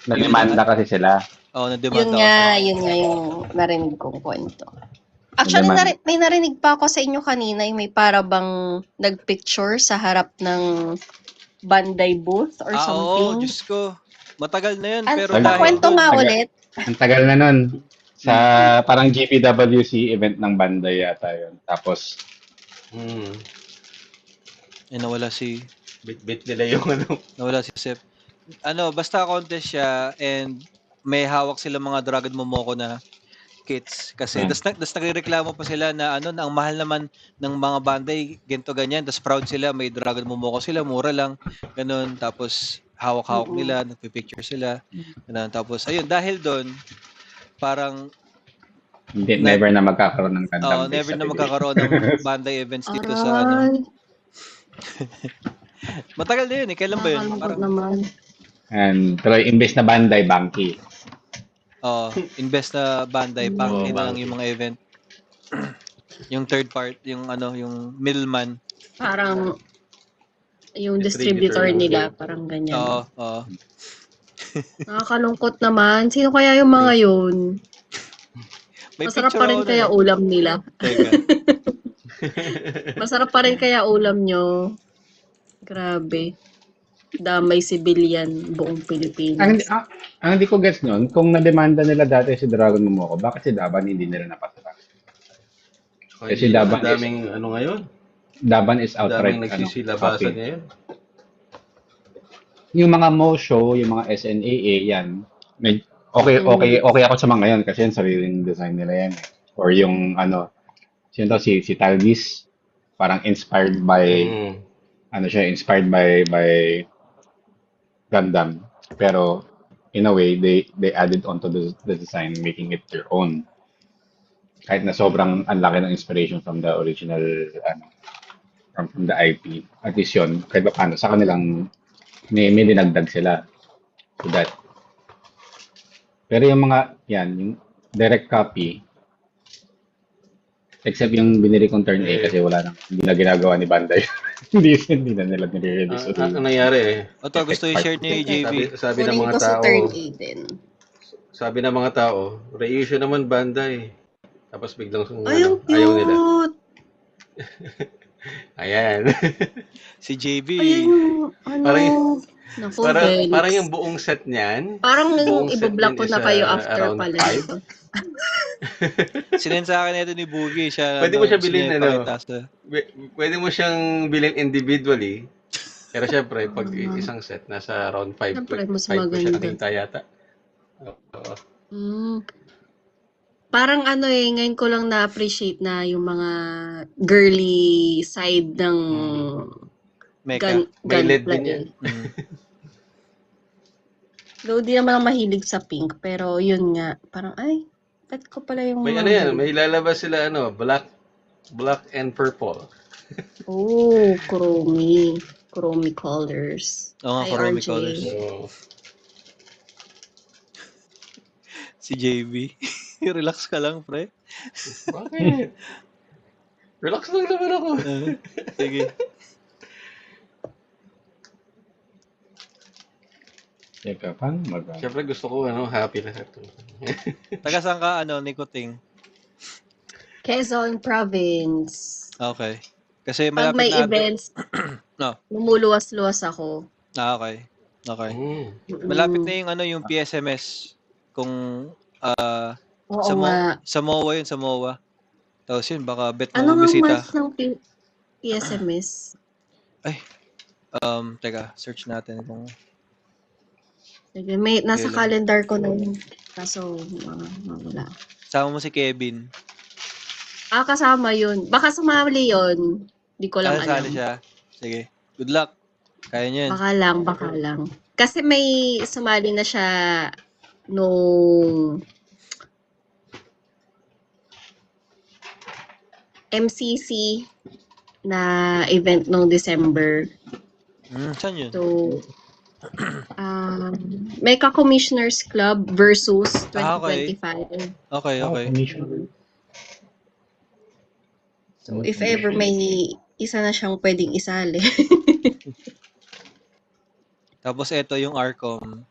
S3: Nademanda kasi sila.
S1: Oo, nademanda
S4: Yun nga yung narinig kong kwento. Actually, may narinig pa ako sa inyo kanina yung may para bang nagpicture sa harap ng Bandai booth or something.
S1: Oo, Diyos ko. Matagal na yun, pero
S3: dahil
S4: kwento nga ulit.
S3: Ang tagal na nun. Sa parang GPWC event ng Bandai yata yun. Tapos,
S1: nawala si...
S2: Bit nila yung
S1: Nawala si Sep. Basta contest siya and may hawak sila mga Dragon Momoko na kits kasi das nagrereklamo pa sila na na ang mahal naman ng mga Bandai ganito ganyan, tas proud sila may Dragon Momoko sila, mura lang ganun, tapos hawak-hawak nila, nagpi-picture sila ganun, tapos ayun dahil doon parang
S3: never na magkakaroon ng Gundam
S1: never na magkakaroon ng Bandai events dito sa matagal na yun kailan ba yun?
S4: Parang naman.
S3: And pero imbes na Bandai, Banki.
S1: Invest na Bandai, Banki na lang yung mga event. Yung third part, yung yung middleman.
S4: Parang yung distributor nila, parang ganyan.
S1: Oo.
S4: Nakakalungkot naman. Sino kaya yung mga yun? Masarap pa rin kaya ulam nila.
S1: Teka.
S4: Masarap pa rin kaya ulam nyo. Grabe. Damay civilian buong Pilipinas.
S3: Ang hindi ko gets nun, kung na-demanda nila dati si Dragon Momoko, bakit si Daban hindi nila napasara?
S2: Kasi Daban daming ngayon?
S3: Daban is outright.
S2: Daming nagsisilabasan ngayon.
S3: Yung mga Mo show, yung mga SNAA, yan. Okay ako sa mga yan kasi yung sariling design nila yan. Or yung sino to, si Talvis, parang inspired by inspired by Gundam, pero in a way they added onto the design, making it their own, kahit na sobrang ang laki ng inspiration from the original from the IP. At least yun, kahit pa paano sa kanilang may dinagdag sila to that. Pero yung mga yung direct copy, except yung binili kong turn A kasi wala nang hindi na ginagawa ni Bandai. Hindi na nila nire-release.
S2: Ang nangyari
S1: Ito gusto i-share ni JV.
S2: Sabi ng mga tao.
S4: Turn A din.
S2: Sabi ng mga tao, reissue naman Bandai. Tapos biglang
S4: ayaw
S2: nila. Ayan.
S1: Si JV.
S2: Parang yung buong set niyan.
S4: Parang i-block ko na kayo after pala.
S1: Sinend sa akin ito ni Boogie.
S2: Pwede mo siya bilhin pwede mo siyang bilhin individually. Pero syempre, pag isang set, nasa around 5 ko siya nakita yata.
S4: Parang ngayon ko lang na-appreciate na yung mga girly side ng
S1: Mecha.
S2: May LED din yan.
S4: Though di naman mahilig sa pink, pero yun nga, parang pet ko pala yung
S2: may may lalabas sila black and purple.
S4: Chrome colors.
S1: Chrome colors. Si JB. Relax ka lang, pre.
S2: Bakit? Relax lang naman ako.
S1: Sige.
S3: Teka, paano
S2: Siyempre gusto ko happy lahat.
S1: Taga saan ka, Nicotine?
S4: Quezon Province.
S1: Okay. Kasi
S4: pag may events, lumuluwas-luwas ako.
S1: Okay. Malapit na yung PSMS. Kung sa MOA yun, sa MOA. Tapos yun, baka bet mo bisita.
S4: PSMS?
S1: Ay, teka, search natin kung
S4: Sige, nasa calendar ko na yun. Kaso, wala.
S1: Sama mo si Kevin.
S4: Kasama yun. Baka sumali yun. Di ko lang alam.
S1: Sali siya. Sige. Good luck. Kaya niya yan.
S4: Baka lang. Kasi may sumali na siya nung MCC na event nung December.
S1: Saan yun?
S4: So, may Commissioners Club versus 2025.
S1: Okay.
S4: So, if ever may isa na siyang pwedeng isali.
S1: Tapos ito yung ARCOM.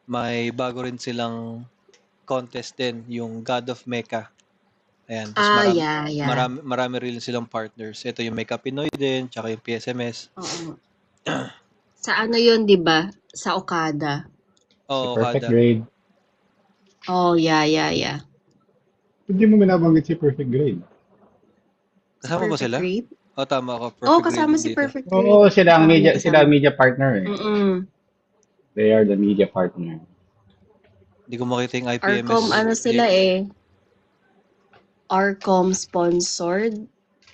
S1: May bago rin silang contest din, yung God of Mecha. Ayan. Tapos marami rin silang partners. Ito yung Mecha Pinoy din, tsaka yung PSMS.
S4: Oo. Sa ano yun, di ba? Sa Okada.
S1: Oo,
S3: Perfect
S1: Okada.
S3: grade.
S4: Oh, yeah.
S3: Hindi mo binabanggit si Perfect Grade.
S1: Kasama ba sila?
S4: Grade?
S1: Tama ako. Perfect
S4: kasama
S1: grade
S4: si
S1: dito.
S4: Perfect Grade.
S3: Oo, sila ang media partner eh. They are the media partner.
S1: Hindi ko makita yung IPMS.
S4: ARCOM, sila ARCOM sponsored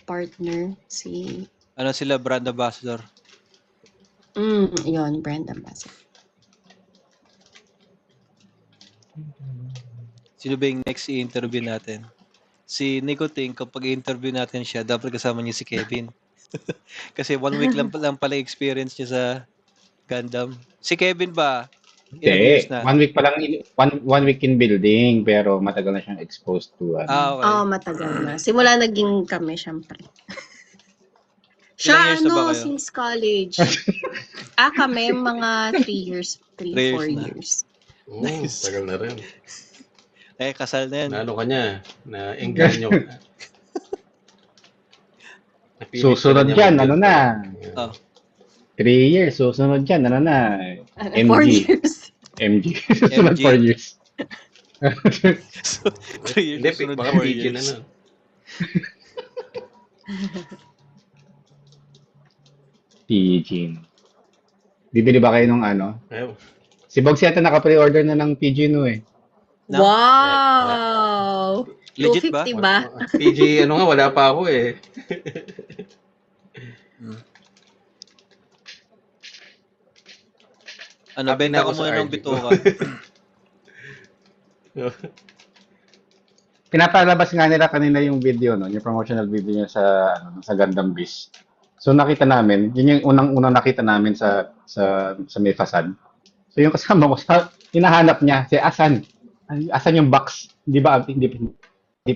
S4: partner.
S1: Sila, brand ambassador.
S4: Yun, brand ambassador.
S1: Sino ba yung next i-interview natin? Si Nicoting, kapag i-interview natin siya, dapat kasama niya si Kevin. Kasi 1 week lang pala experience niya sa Gundam. Si Kevin ba? Ilang years na?
S3: 1 week pa lang, 1 week in building, pero matagal na siyang exposed to
S1: okay.
S4: Matagal na. Simula naging kami, syempre.
S1: Ilang years na ba kayo?
S4: Since college. Kami, mga 3 years, 3-4 years.
S2: Nice. Tagal na rin.
S1: Kasal na yan.
S2: Naano ka niya? Na-engganyo ka.
S3: Susunod yan, 3 years, susunod yan,
S4: 4
S3: MG.
S4: years.
S3: MG. Susunod 4 years.
S1: 3 years,
S2: Hindi,
S1: susunod
S2: baka
S1: 4
S2: PG
S1: years.
S2: na nun.
S3: PG. Bibili ba kayo nung
S2: Ayaw.
S3: Si Bogs yata naka-pre-order na ng PG no eh.
S1: No?
S4: Wow!
S1: Legit ba?
S4: 250 ba?
S2: PG, wala pa ako eh.
S1: Benta ko muna ng bituka.
S3: Pinapalabas nga nila kanina yung video, no? Yung promotional video niya sa Gundam Beast. So nakita namin, yun yung unang nakita namin sa may facade. So yung kasama ko, hinahanap niya, asan yung box? Hindi pa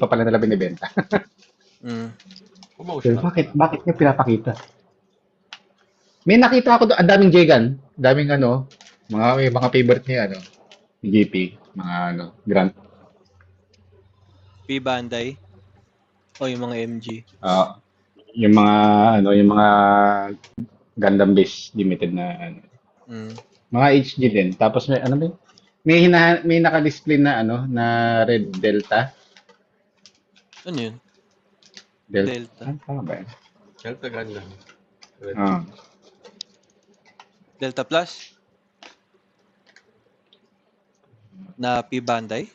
S3: pala nila binibenta. So, bakit niya pinapakita? May nakita ako doon, ang daming J-Gun, daming mga favorite niya ni GP, mga Grand.
S1: P Bandai o yung mga MG.
S3: Yung mga Gundam Beast limited na mga HG din. Tapos may naka-display na na Red Delta.
S1: Ano yun?
S3: Delta. Tama ba yun?
S2: Delta Gundam.
S1: Delta Plus? Na P Bandai?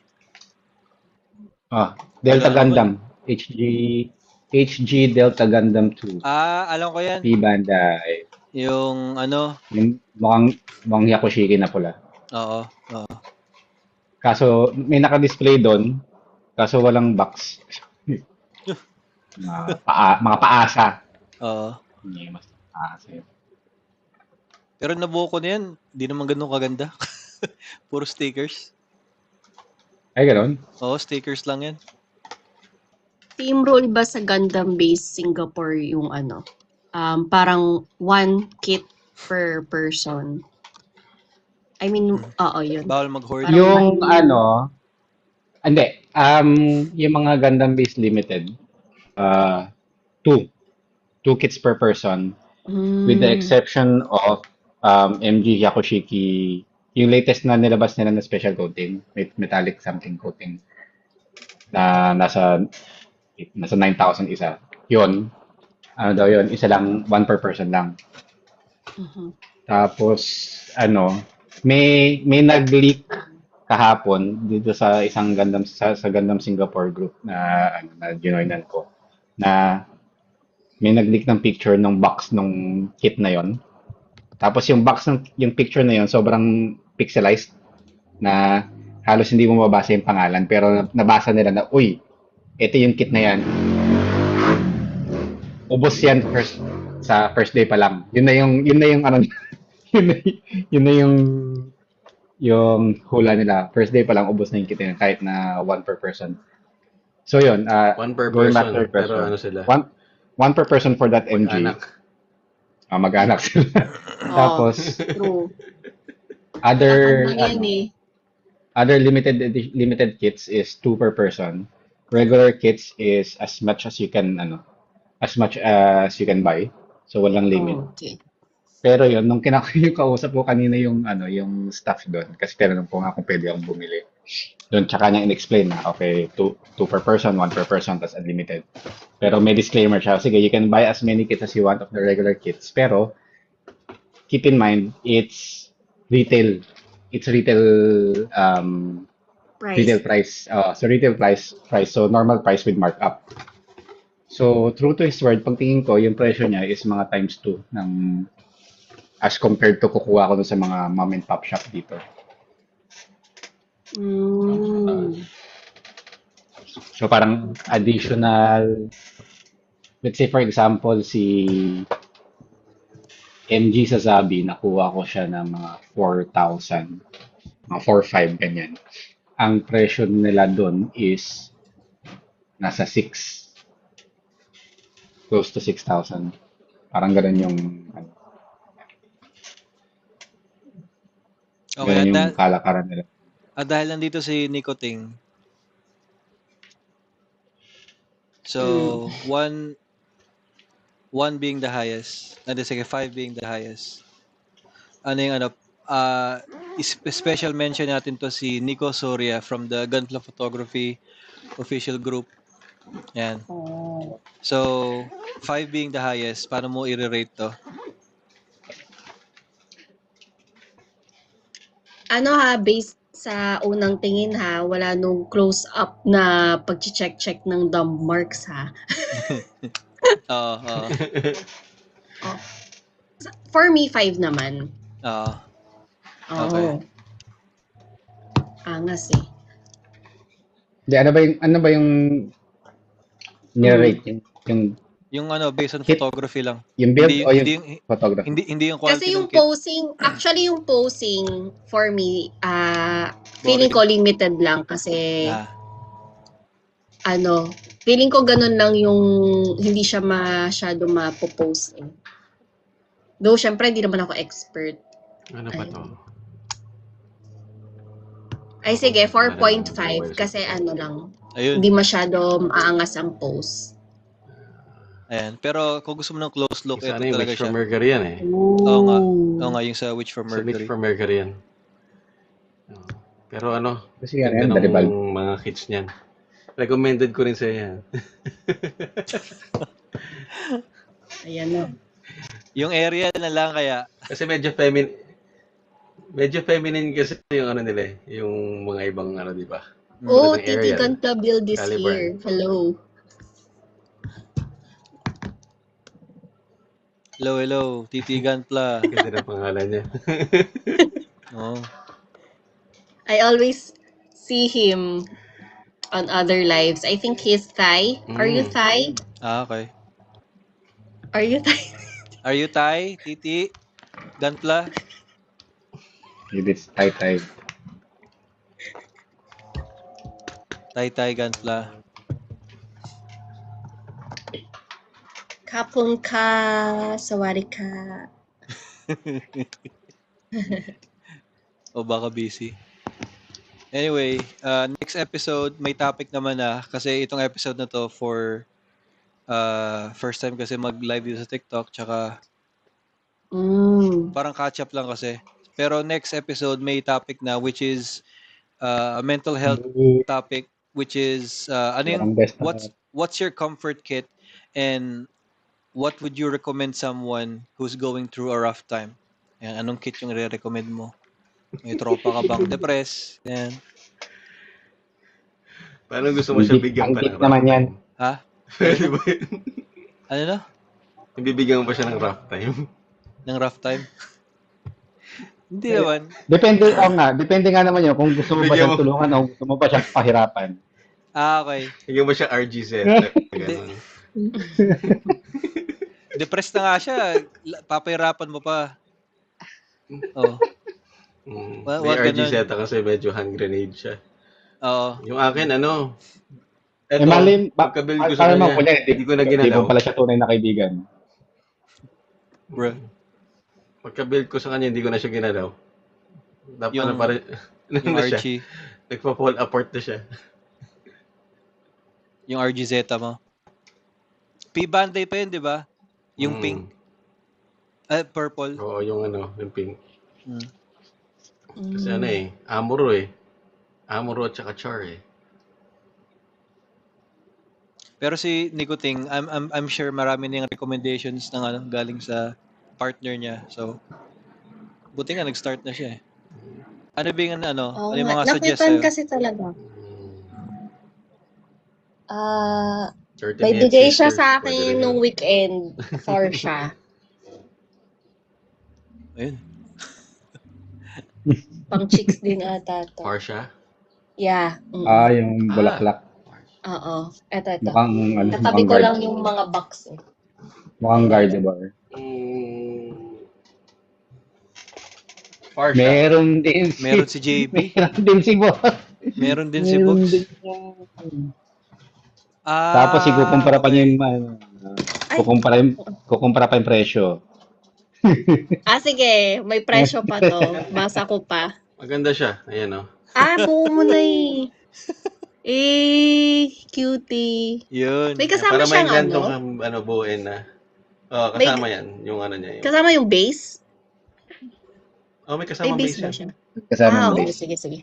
S3: Delta Gundam. HG Delta Gundam 2.
S1: Alam ko yan.
S3: P Bandai.
S1: Yung
S3: Yung mukhang Yakushiki na pula.
S1: Oo.
S3: Kaso may naka-display doon. Kaso walang box. Mga paasa.
S1: Oo.
S3: Hindi mas paasa yun.
S1: Pero nabuo ko na yan. Di naman ganun kaganda. Puro stickers.
S3: Ay, gano'n?
S1: Oo, stickers lang yan.
S4: Team role ba sa Gundam base Singapore yung parang 1 kit per person? I mean, yun.
S1: Bawal mag-hoard.
S3: Yung hindi. Yung mga Gundam base limited, 2 kits per person, with the exception of MG Yakushiki, yung latest na nilabas nila na special coating, metallic something coating, na nasa 9,000 isa. Yun, Ano daw yun, isa lang, one per person lang. Tapos, may nag-leak kahapon dito sa isang Gundam, sa Gundam Singapore group na joinan ko, na may nag-leak ng picture ng box ng kit na yon. Tapos yung picture na yon sobrang pixelized na halos hindi mo mabasa yung pangalan, pero nabasa nila na, uy, ito yung kit na yan. Ubos yan sa first day pa lang. Yun na yung yun na yung hula nila. First day pa lang ubos na yung kit na yan, kahit na one per person. So yun,
S2: One per
S3: going
S2: person,
S3: back to your
S2: pero
S3: question.
S2: ano sila?
S3: One per person for that MG.
S2: Mag-anak.
S3: Mag-anak sila. Tapos,
S4: True.
S3: other
S4: Yan eh.
S3: other limited kits is 2 per person. Regular kits is as much as you can buy. So walang limit.
S4: Okay.
S3: Pero yun, nung yung kausap ko kanina yung staff doon, kasi tinanong ko nga kung pwede akong bumili. Doon tsaka niya in-explain na, okay, 2 per person, 1 per person, tas unlimited. Pero may disclaimer siya, sige, you can buy as many kits as you want of the regular kits. Pero, keep in mind, it's retail. It's retail
S4: Price.
S3: retail price. So retail price, so normal price with markup. So, true to his word, pagtingin ko, yung presyo niya is mga times 2 ng as compared to kukuha ko dun sa mga mom and pop shop dito. So, parang additional, let's say for example, si MG Sazabi, nakuha ko siya ng mga 4,000, mga 4,500, ganyan. Ang presyo nila dun is nasa 6, close to 6,000. Parang ganun yung
S1: Okay,
S3: ganun yung kalakaran nila.
S1: dahil nandito si Nicoting. So, one being the highest, and sige, 5 being the highest. Ano yung special mention natin to si Nico Soria from the Gunpla Photography official group. Yan. So, 5 being the highest, paano mo i-rate to?
S4: Based sa unang tingin wala nung close-up na pag-check ng dumb marks
S1: Oo.
S4: For me, 5 naman.
S1: Okay.
S4: Angas eh.
S3: Hindi, ano ba yung nire-rate
S1: yung based on photography lang.
S3: Yung build o yung photography?
S1: Hindi yung quality
S4: Kasi yung
S1: ng kit.
S4: posing for me, feeling ko limited lang kasi feeling ko ganun lang yung hindi siya masyado mapopost eh. Though syempre hindi naman ako expert.
S2: Ano pa to?
S4: Ay sige, 4.5 kasi lang.
S1: Ayun.
S4: Hindi masyado maangas ang post.
S1: Ayan. Pero kung gusto mo ng close look, ito
S2: Sana yung
S1: talaga
S2: Witch
S1: siya.
S2: from Mercury yan eh.
S1: Oo nga, yung sa Witch from
S2: Sa Witch
S1: Mercury.
S2: from Mercury yan. Pero
S3: kasi
S2: ganda ng mga kits niyan. Recommended ko rin sa yan.
S4: Ayan na.
S1: Yung area na lang kaya.
S2: Kasi medyo feminine kasi yung nila eh. Yung mga ibang di ba?
S4: TT Gunpla build is
S2: Caliber.
S4: here. Hello.
S1: Hello, TT Gunpla.
S2: Kasi na pangalan niya.
S4: I always see him on other lives. I think he's Thai. Are you Thai?
S1: Okay.
S4: Are you Thai?
S1: Are you Thai, TT Gunpla?
S3: It is Thai.
S1: Thai Gunpla.
S4: Kapung ka, sawari ka.
S1: O baka busy. Anyway, next episode, may topic naman kasi itong episode na to for first time kasi mag-live dito sa TikTok, tsaka parang catch up lang kasi. Pero next episode, may topic na which is a mental health topic, which is what's your comfort kit, and what would you recommend someone who's going through a rough time? Yan, anong kit yung re-recommend mo? May tropa ka bang depressed? Yan.
S2: Paano gusto mo siya bigyan pa ng rough
S3: naman yan.
S2: time?
S1: Ha?
S2: Pwede ba yun?
S1: Ano na?
S2: Bibigyan mo pa siya ng rough time?
S1: Ng rough time? Hindi naman.
S3: Depende nga naman yun kung gusto mo ba
S2: Bigyan
S3: siyang
S2: mo.
S3: tulungan o gusto mo ba siyang pahirapan.
S1: Okay.
S2: Bigyan mo siya RGZ. Ganun.
S1: Depressed na nga siya. Papahirapan mo pa. Oh.
S2: May
S1: Wag ganun.
S2: RGZ kasi medyo hand grenade siya.
S1: Oo.
S2: Yung akin, eto, pagkabuild ko sa
S3: Parang
S2: kanya, hindi ko na
S3: Hindi
S2: ginalaw.
S3: mo pala siya tunay na kaibigan.
S1: Bro.
S2: Pagka-build ko sa kanya, hindi ko na siya ginalaw. Dapat
S1: Yung-
S2: na parang,
S1: Yung
S2: na siya,
S1: Archie.
S2: nagpa-fall apart na siya.
S1: Yung RGZ mo. P-Banday pa yun, di ba? Yung pink. Purple.
S2: Oo, yung pink.
S1: Mm.
S2: Kasi Amuro Amuro at saka Char
S1: Pero si Nicoting, I'm sure marami na yung recommendations ng galing sa partner niya. So, buti nga nag-start na siya eh. Ano ba yung ano yung mga suggest
S4: Nakitan
S1: sa'yo?
S4: kasi talaga. Ah,
S2: 30
S4: may
S2: Minutes
S4: bigay siya
S2: Sisters,
S4: sa
S2: pwede
S4: akin
S2: rin
S4: nung
S2: yun.
S4: weekend for siya.
S1: Ayun.
S4: Pang chicks din ata to.
S2: Parsha?
S4: Yeah.
S3: Yung bulaklak.
S4: Oo. Ito.
S3: Mukhang
S4: Katabi ko lang yung mga box eh.
S3: Mukhang Gardevoir.
S2: Parsha.
S3: Meron din
S1: Meron si JB.
S3: Meron din si Box.
S1: Meron din si Box.
S3: Tapos ikukumpara pa niya yung
S4: Ay.
S3: kukumpara pa yung presyo.
S4: Sige. May presyo pa to. Basa ko pa.
S2: Maganda siya. Ayan
S4: Buo mo na eh. Cutie.
S1: Yun.
S4: May kasama
S2: para
S4: siyang
S2: mainggan tong buuin na. Kasama yan. Yung niya.
S4: Kasama yung base?
S2: May
S4: May
S2: kasama
S4: base
S2: base
S4: ba
S2: yan.
S4: siya?
S3: Kasama yung
S4: Okay.
S3: base.
S4: Sige.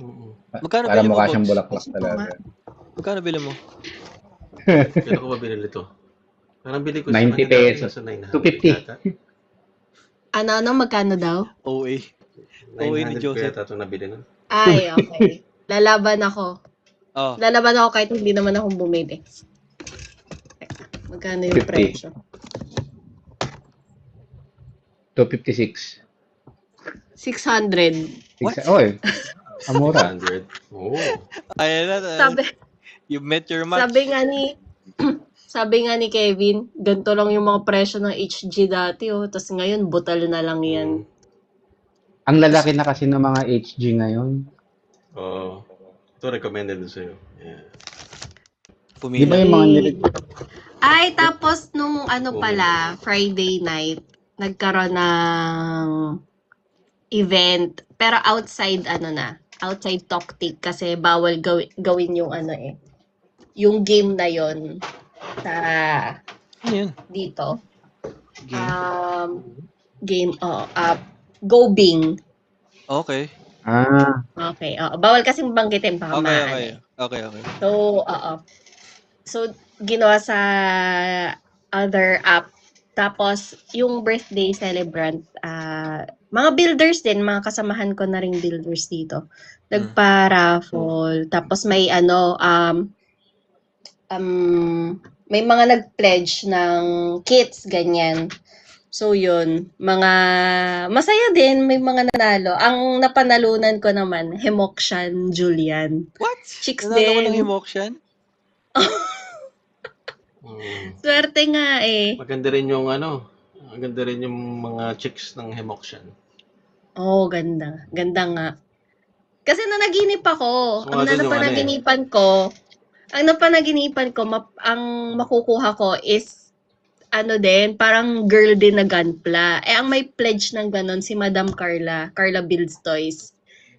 S1: Magkano
S3: Para
S1: bili mo,
S3: mukha
S1: Box?
S3: siyang bulaklak talaga.
S1: Magkano bili mo?
S2: Kailan ko ba binili to? Parang bili ko
S3: 90
S2: kanya
S3: pesos.
S2: dati, nasa 900
S3: 250.
S2: yata.
S4: Magkano daw?
S1: OA. OA ni
S2: 900 ko
S1: Joseph.
S2: yata ito nabili nun.
S4: Ay, okay. Lalaban ako.
S1: Oh.
S4: Lalaban ako kahit hindi naman ako bumili. Teka, magkano yung
S3: 50.
S4: presyo?
S3: 256.
S4: 600.
S1: What?
S3: Oy. Amura.
S2: 100. Oo.
S1: Ayan na. You met your match.
S4: Sabi nga ni Kevin, ganito lang yung mga presyo ng HG dati Tapos ngayon, butal na lang yan.
S3: Ang lalaki na kasi ng mga HG ngayon.
S2: Oo. Ito recommended din sa'yo. Yeah.
S1: Pumila.
S3: Di ba yung mga nilig?
S4: Ay, tapos nung pala, Friday night, nagkaroon ng event. Pero outside, outside Toktik kasi bawal gawin yung yung game na yon sa
S1: Ano yun?
S4: dito.
S1: Game.
S4: Go Bing.
S1: Okay.
S4: Okay. Bawal kasing banggitin baka
S1: Okay.
S4: So, ginawa sa other app. Tapos, yung birthday celebrant, mga builders din, mga kasamahan ko na ring builders dito. Nagpa-raffle. Tapos may may mga nag-pledge ng kits, ganyan. So, yun. Masaya din, may mga nanalo. Ang napanalunan ko naman, Hemokshan Julian.
S1: What?
S4: Chicks
S1: Nanalo ko
S4: din.
S1: ng Hemokshan?
S4: Swerte nga eh.
S2: Maganda rin yung maganda rin yung mga chicks ng Hemokshan.
S4: Ganda. Ganda nga. Kasi nanaginip ako.
S2: So,
S4: Ang napanaginipan ko, ang makukuha ko is parang girl din na gunpla. Ang may pledge ng ganon si Madam Carla Builds Toys.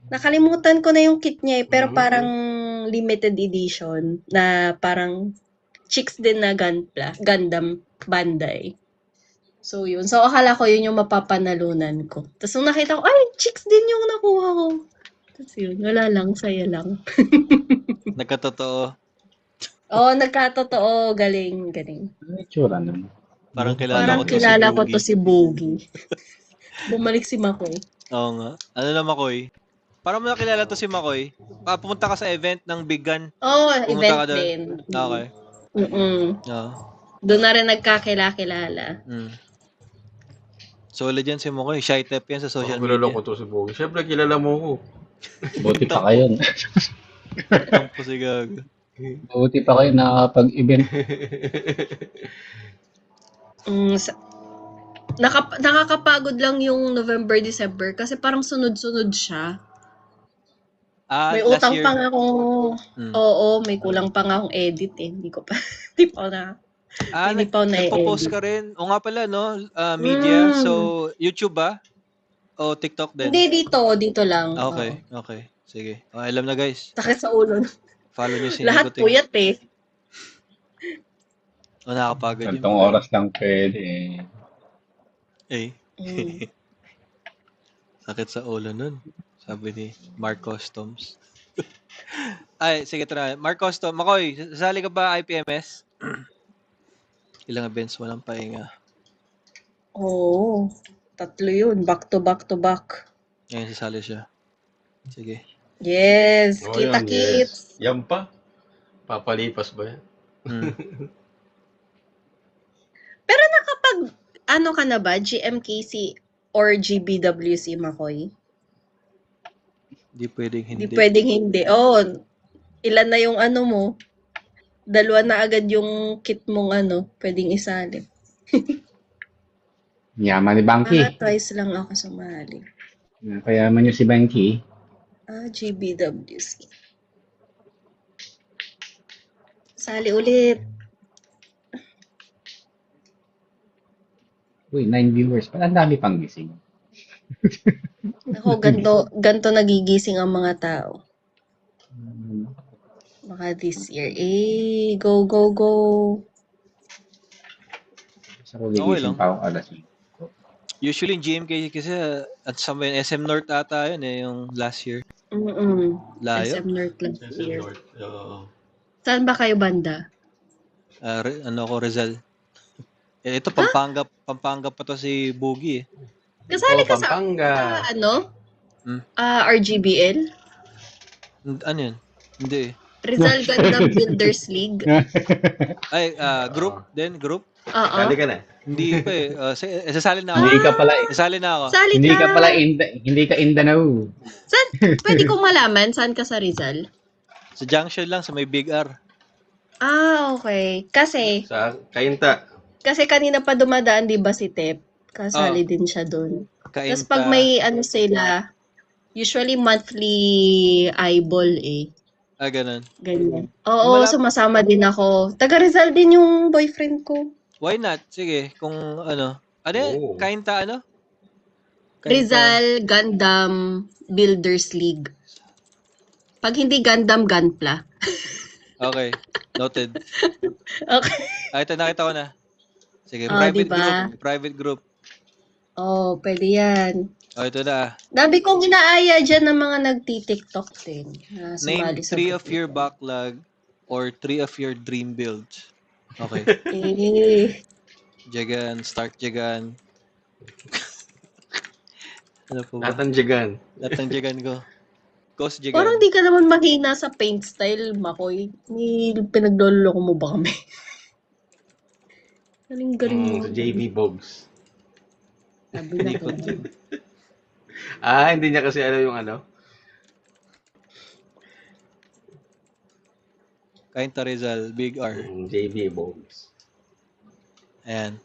S4: Nakalimutan ko na yung kit niya pero parang limited edition na parang chicks din na gunpla, Gundam Bandai. So yun. So akala ko yun yung mapapanalunan ko. Tapos nung nakita ko, ay, chicks din yung nakuha ko. Tapos yun, wala lang, saya lang.
S1: Nagkatotoo.
S4: Nagkatotoo. Galing.
S3: Itsura naman.
S1: Parang kilala
S4: Parang
S1: ko to si
S4: kilala ko
S1: Boogie.
S4: to si Boogie. Bumalik si Makoy.
S1: Oo nga. Ano na Makoy? Parang mo nakilala to si Makoy. Pumunta ka sa event ng Big Gun.
S4: Oh,
S1: Pumunta
S4: event
S1: ka doon?
S4: din.
S1: Okay. Oo.
S4: Doon na rin nagkakilala.
S1: Solid yan si Makoy. Shy type yan sa social media.
S2: Kilala ko to si Boogie. Siyempre, kilala mo ko.
S3: Buti pa kayo.
S1: Tampo si Gago.
S3: Buti pa kayo nakakapag-event.
S4: Nakakapagod lang yung November, December kasi parang sunod-sunod siya. May
S1: Last
S4: utang
S1: year.
S4: pa nga akong, oo, may kulang pa nga akong edit eh. Hindi pa
S1: nagpo-post ka rin. O nga pala, no? Media. So, YouTube ba? O TikTok din?
S4: Hindi, dito lang.
S1: Okay. Sige. Alam na guys.
S4: Sakit sa ulo.
S1: Follow nyo si
S4: Lahat
S1: Nico.
S4: puyat eh.
S1: Nakakapagod yun.
S3: Gantong oras lang pwede eh.
S1: Sakit sa ulo nun. Sabi ni Mark Customs. Ay, sige tara. Mark Custom. Makoy, sasali ka ba IPMS? Ilang events walang pahinga?
S4: Oo. 3 yun. Back to back.
S1: Ngayon sasali siya. Sige.
S4: Yes. Kita-kits.
S2: Yan pa. Papalipas ba yan?
S4: Pero ano ka na ba? GMKC or GBWC, Makoy?
S1: Hindi pwedeng hindi.
S4: Hindi pwedeng hindi. Ilan na yung ano mo? 2 na agad yung kit mong pwedeng isali.
S3: Yaman ni Banky.
S4: Twice lang ako sumali.
S3: Kayaman nyo si Banky.
S4: GBWC. Sali ulit.
S3: Uy, 9 viewers. Ang dami pang gising.
S4: Ako, ganto nagigising ang mga tao. Baka this year. Go.
S3: Sa ko gigising pa akong alas.
S1: Usually in GMK kasi at sa SM North ata yun yung last year. Layo?
S4: SM North last year.
S2: Oo.
S4: Saan ba kayo banda?
S1: Rizal. Ito Pampanga pa to si Boogie eh.
S4: Kasali ka
S2: Pampanga.
S4: sa RGBL?
S1: Ano yun? Hindi eh.
S4: Rizal Gundam Builders League.
S1: Ay, group din, group.
S2: Sali ka na.
S1: Hindi pa eh. Sasali na ako.
S3: Hindi ka pala
S1: Sasali na ako.
S4: Sali
S3: hindi
S4: ka.
S3: ka pala hindi ka Indanao.
S4: Saan? Pwede kong malaman saan ka sa Rizal?
S1: Sa junction lang, sa may Big R.
S4: Okay. Kasi
S2: Sa Kainta.
S4: kanina pa dumadaan, di ba si Tep? Kasali din siya doon. Tapos pag may sila, usually monthly eyeball eh.
S1: Ganun.
S4: Ganyan. Oo, sumasama din ako. Taga Rizal din yung boyfriend ko.
S1: Why not? Sige, kung ano. Kainta ano?
S4: Rizal Gundam Builders League. Pag hindi Gundam, Gunpla.
S1: Okay, noted.
S4: Okay.
S1: Ito, nakita ko na. Sige, private group.
S4: Pwede yan.
S1: Ito na.
S4: Dami kong inaaya dyan ng mga nagti-TikTok din.
S1: Name 3 of your backlog or 3 of your dream builds. Okay. Jagan, start Jagan. Ano po ba?
S2: Lahat ng Jagan
S1: ko. Ghost Jagan.
S4: Parang di ka naman mahina sa paint style, Makoy. Pinagloloko mo ba kami? Galing mo.
S2: Sa JB Bogs.
S4: Sabi na ko.
S2: Hindi niya kasi alam yung
S1: Kainta Rizal, Big R.
S2: JB Bogs.
S1: Ayan.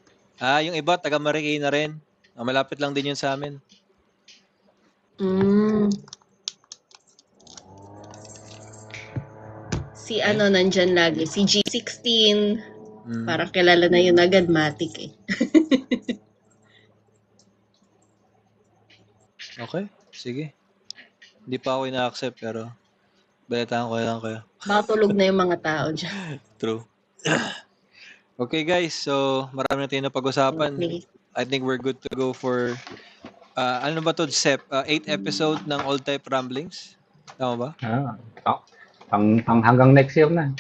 S1: Yung iba, taga Marikina rin. Malapit lang din yun sa amin.
S4: Si nandyan lagi. Si G16. Parang kilala na yun agad, Matic eh.
S1: Okay, sige. Hindi pa ako ina-accept pero balitaan ko lang kayo.
S4: Makatulog na yung mga tao dyan.
S1: True. Okay guys, so marami na tayo na pag-usapan.
S4: Okay.
S1: I think we're good to go for ano ba to, Sep? 8 episode ng All Type Ramblings. Tama ba?
S3: Hanggang next year na.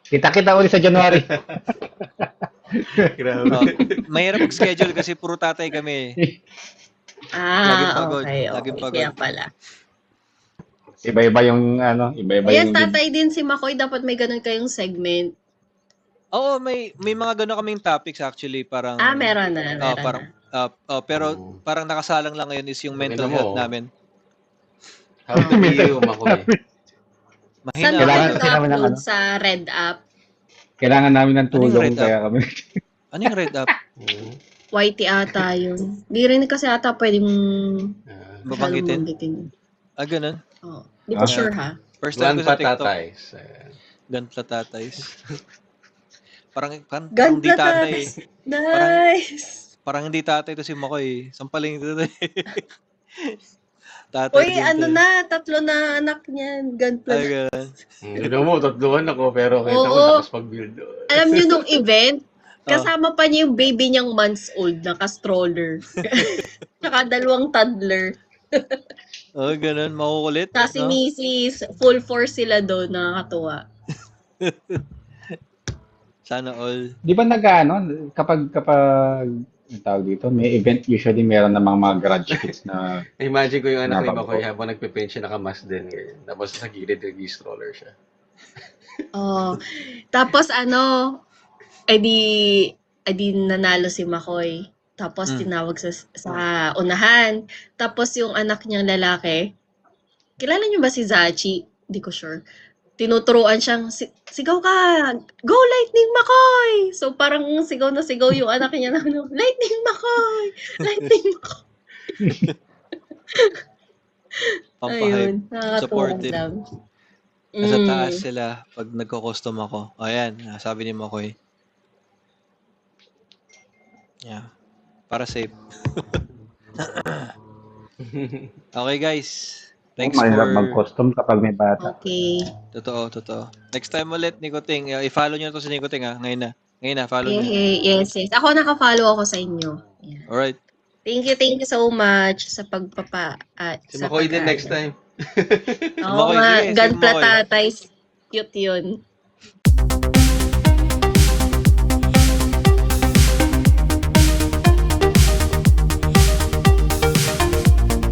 S3: Kita ulit sa January.
S2: Grabe.
S1: Mahirap mag-schedule kasi puro tatay kami. Laging pagod.
S4: Okay.
S1: Laging pagod.
S4: Kaya pala.
S3: Iba-iba yung iba-iba
S4: Ayan,
S3: yung
S4: tatay din si Makoy. Dapat may ganun kayong segment.
S1: Oo, may mga gano'n kaming topics actually. Parang,
S4: Meron na.
S1: pero parang nakasalang lang ngayon is yung mental health namin.
S2: How to be you, Makoy?
S4: Saan
S1: Mahina.
S4: ba
S3: Kailangan
S4: kayo
S3: namin ng
S4: upload sa Red App?
S3: Kailangan namin ng
S1: Ano yung
S3: tulong
S1: red
S3: kaya kami.
S1: Ano yung red up?
S4: YT ata yun. Di rin kasi ata pwedeng
S1: Babanggitin? Ganun?
S4: Oo. Di ko sure ha.
S1: First time ko sa TikTok.
S2: Patatais.
S1: Ganplatatais. parang di
S4: Gunpla
S1: tatay.
S4: Nice!
S1: Parang hindi tatay to si Makoy. Sampaling ito. Tatay
S4: Uy,
S1: din to.
S4: 3 na anak niyan. Gunpla.
S2: Hindi mo, 3 ako, pero kita mo, lakas pag-build.
S4: Alam niyo nung event, kasama pa niya yung baby niyang months old, naka-stroller. Tsaka 2 toddler.
S1: Ganun. Makukulit.
S4: Tapos si Mrs. Full force sila doon, nakakatuwa.
S1: Sana all.
S3: Di ba kapag ang tawag dito, may event, usually meron namang mga garage kits na
S2: Imagine ko yung anak ni Makoy habang nagpe-paint siya, nakamas din. Tapos sa gilid, nag-stroller siya.
S4: Tapos edi nanalo si Makoy. Tapos tinawag sa unahan. Tapos yung anak niyang lalaki, kilala niyo ba si Zachi? Hindi ko sure. Tinuturuan siyang, sigaw ka! Go Lightning Makoy! So parang sigaw na sigaw yung anak niya na, Lightning Makoy! Lightning Makoy! Ayun,
S1: Supportive.
S4: lang.
S1: Nasa taas sila pag nagko-custom ako. Ayan, sabi ni Makoy. Yeah. Para safe. Okay guys. Thanks
S3: mahirap
S1: for...
S3: mag-custom kapag may bata.
S4: Okay.
S1: Totoo. Next time ulit, Nicoting. I-follow nyo to si Nicoting Ngayon na, follow nyo.
S4: Yes. Ako naka-follow ako sa inyo. Yeah.
S1: Alright.
S4: Thank you so much sa pagpapa...
S2: Si Makoy din next time.
S4: Oo nga, Gunpla Tatays. Cute yun.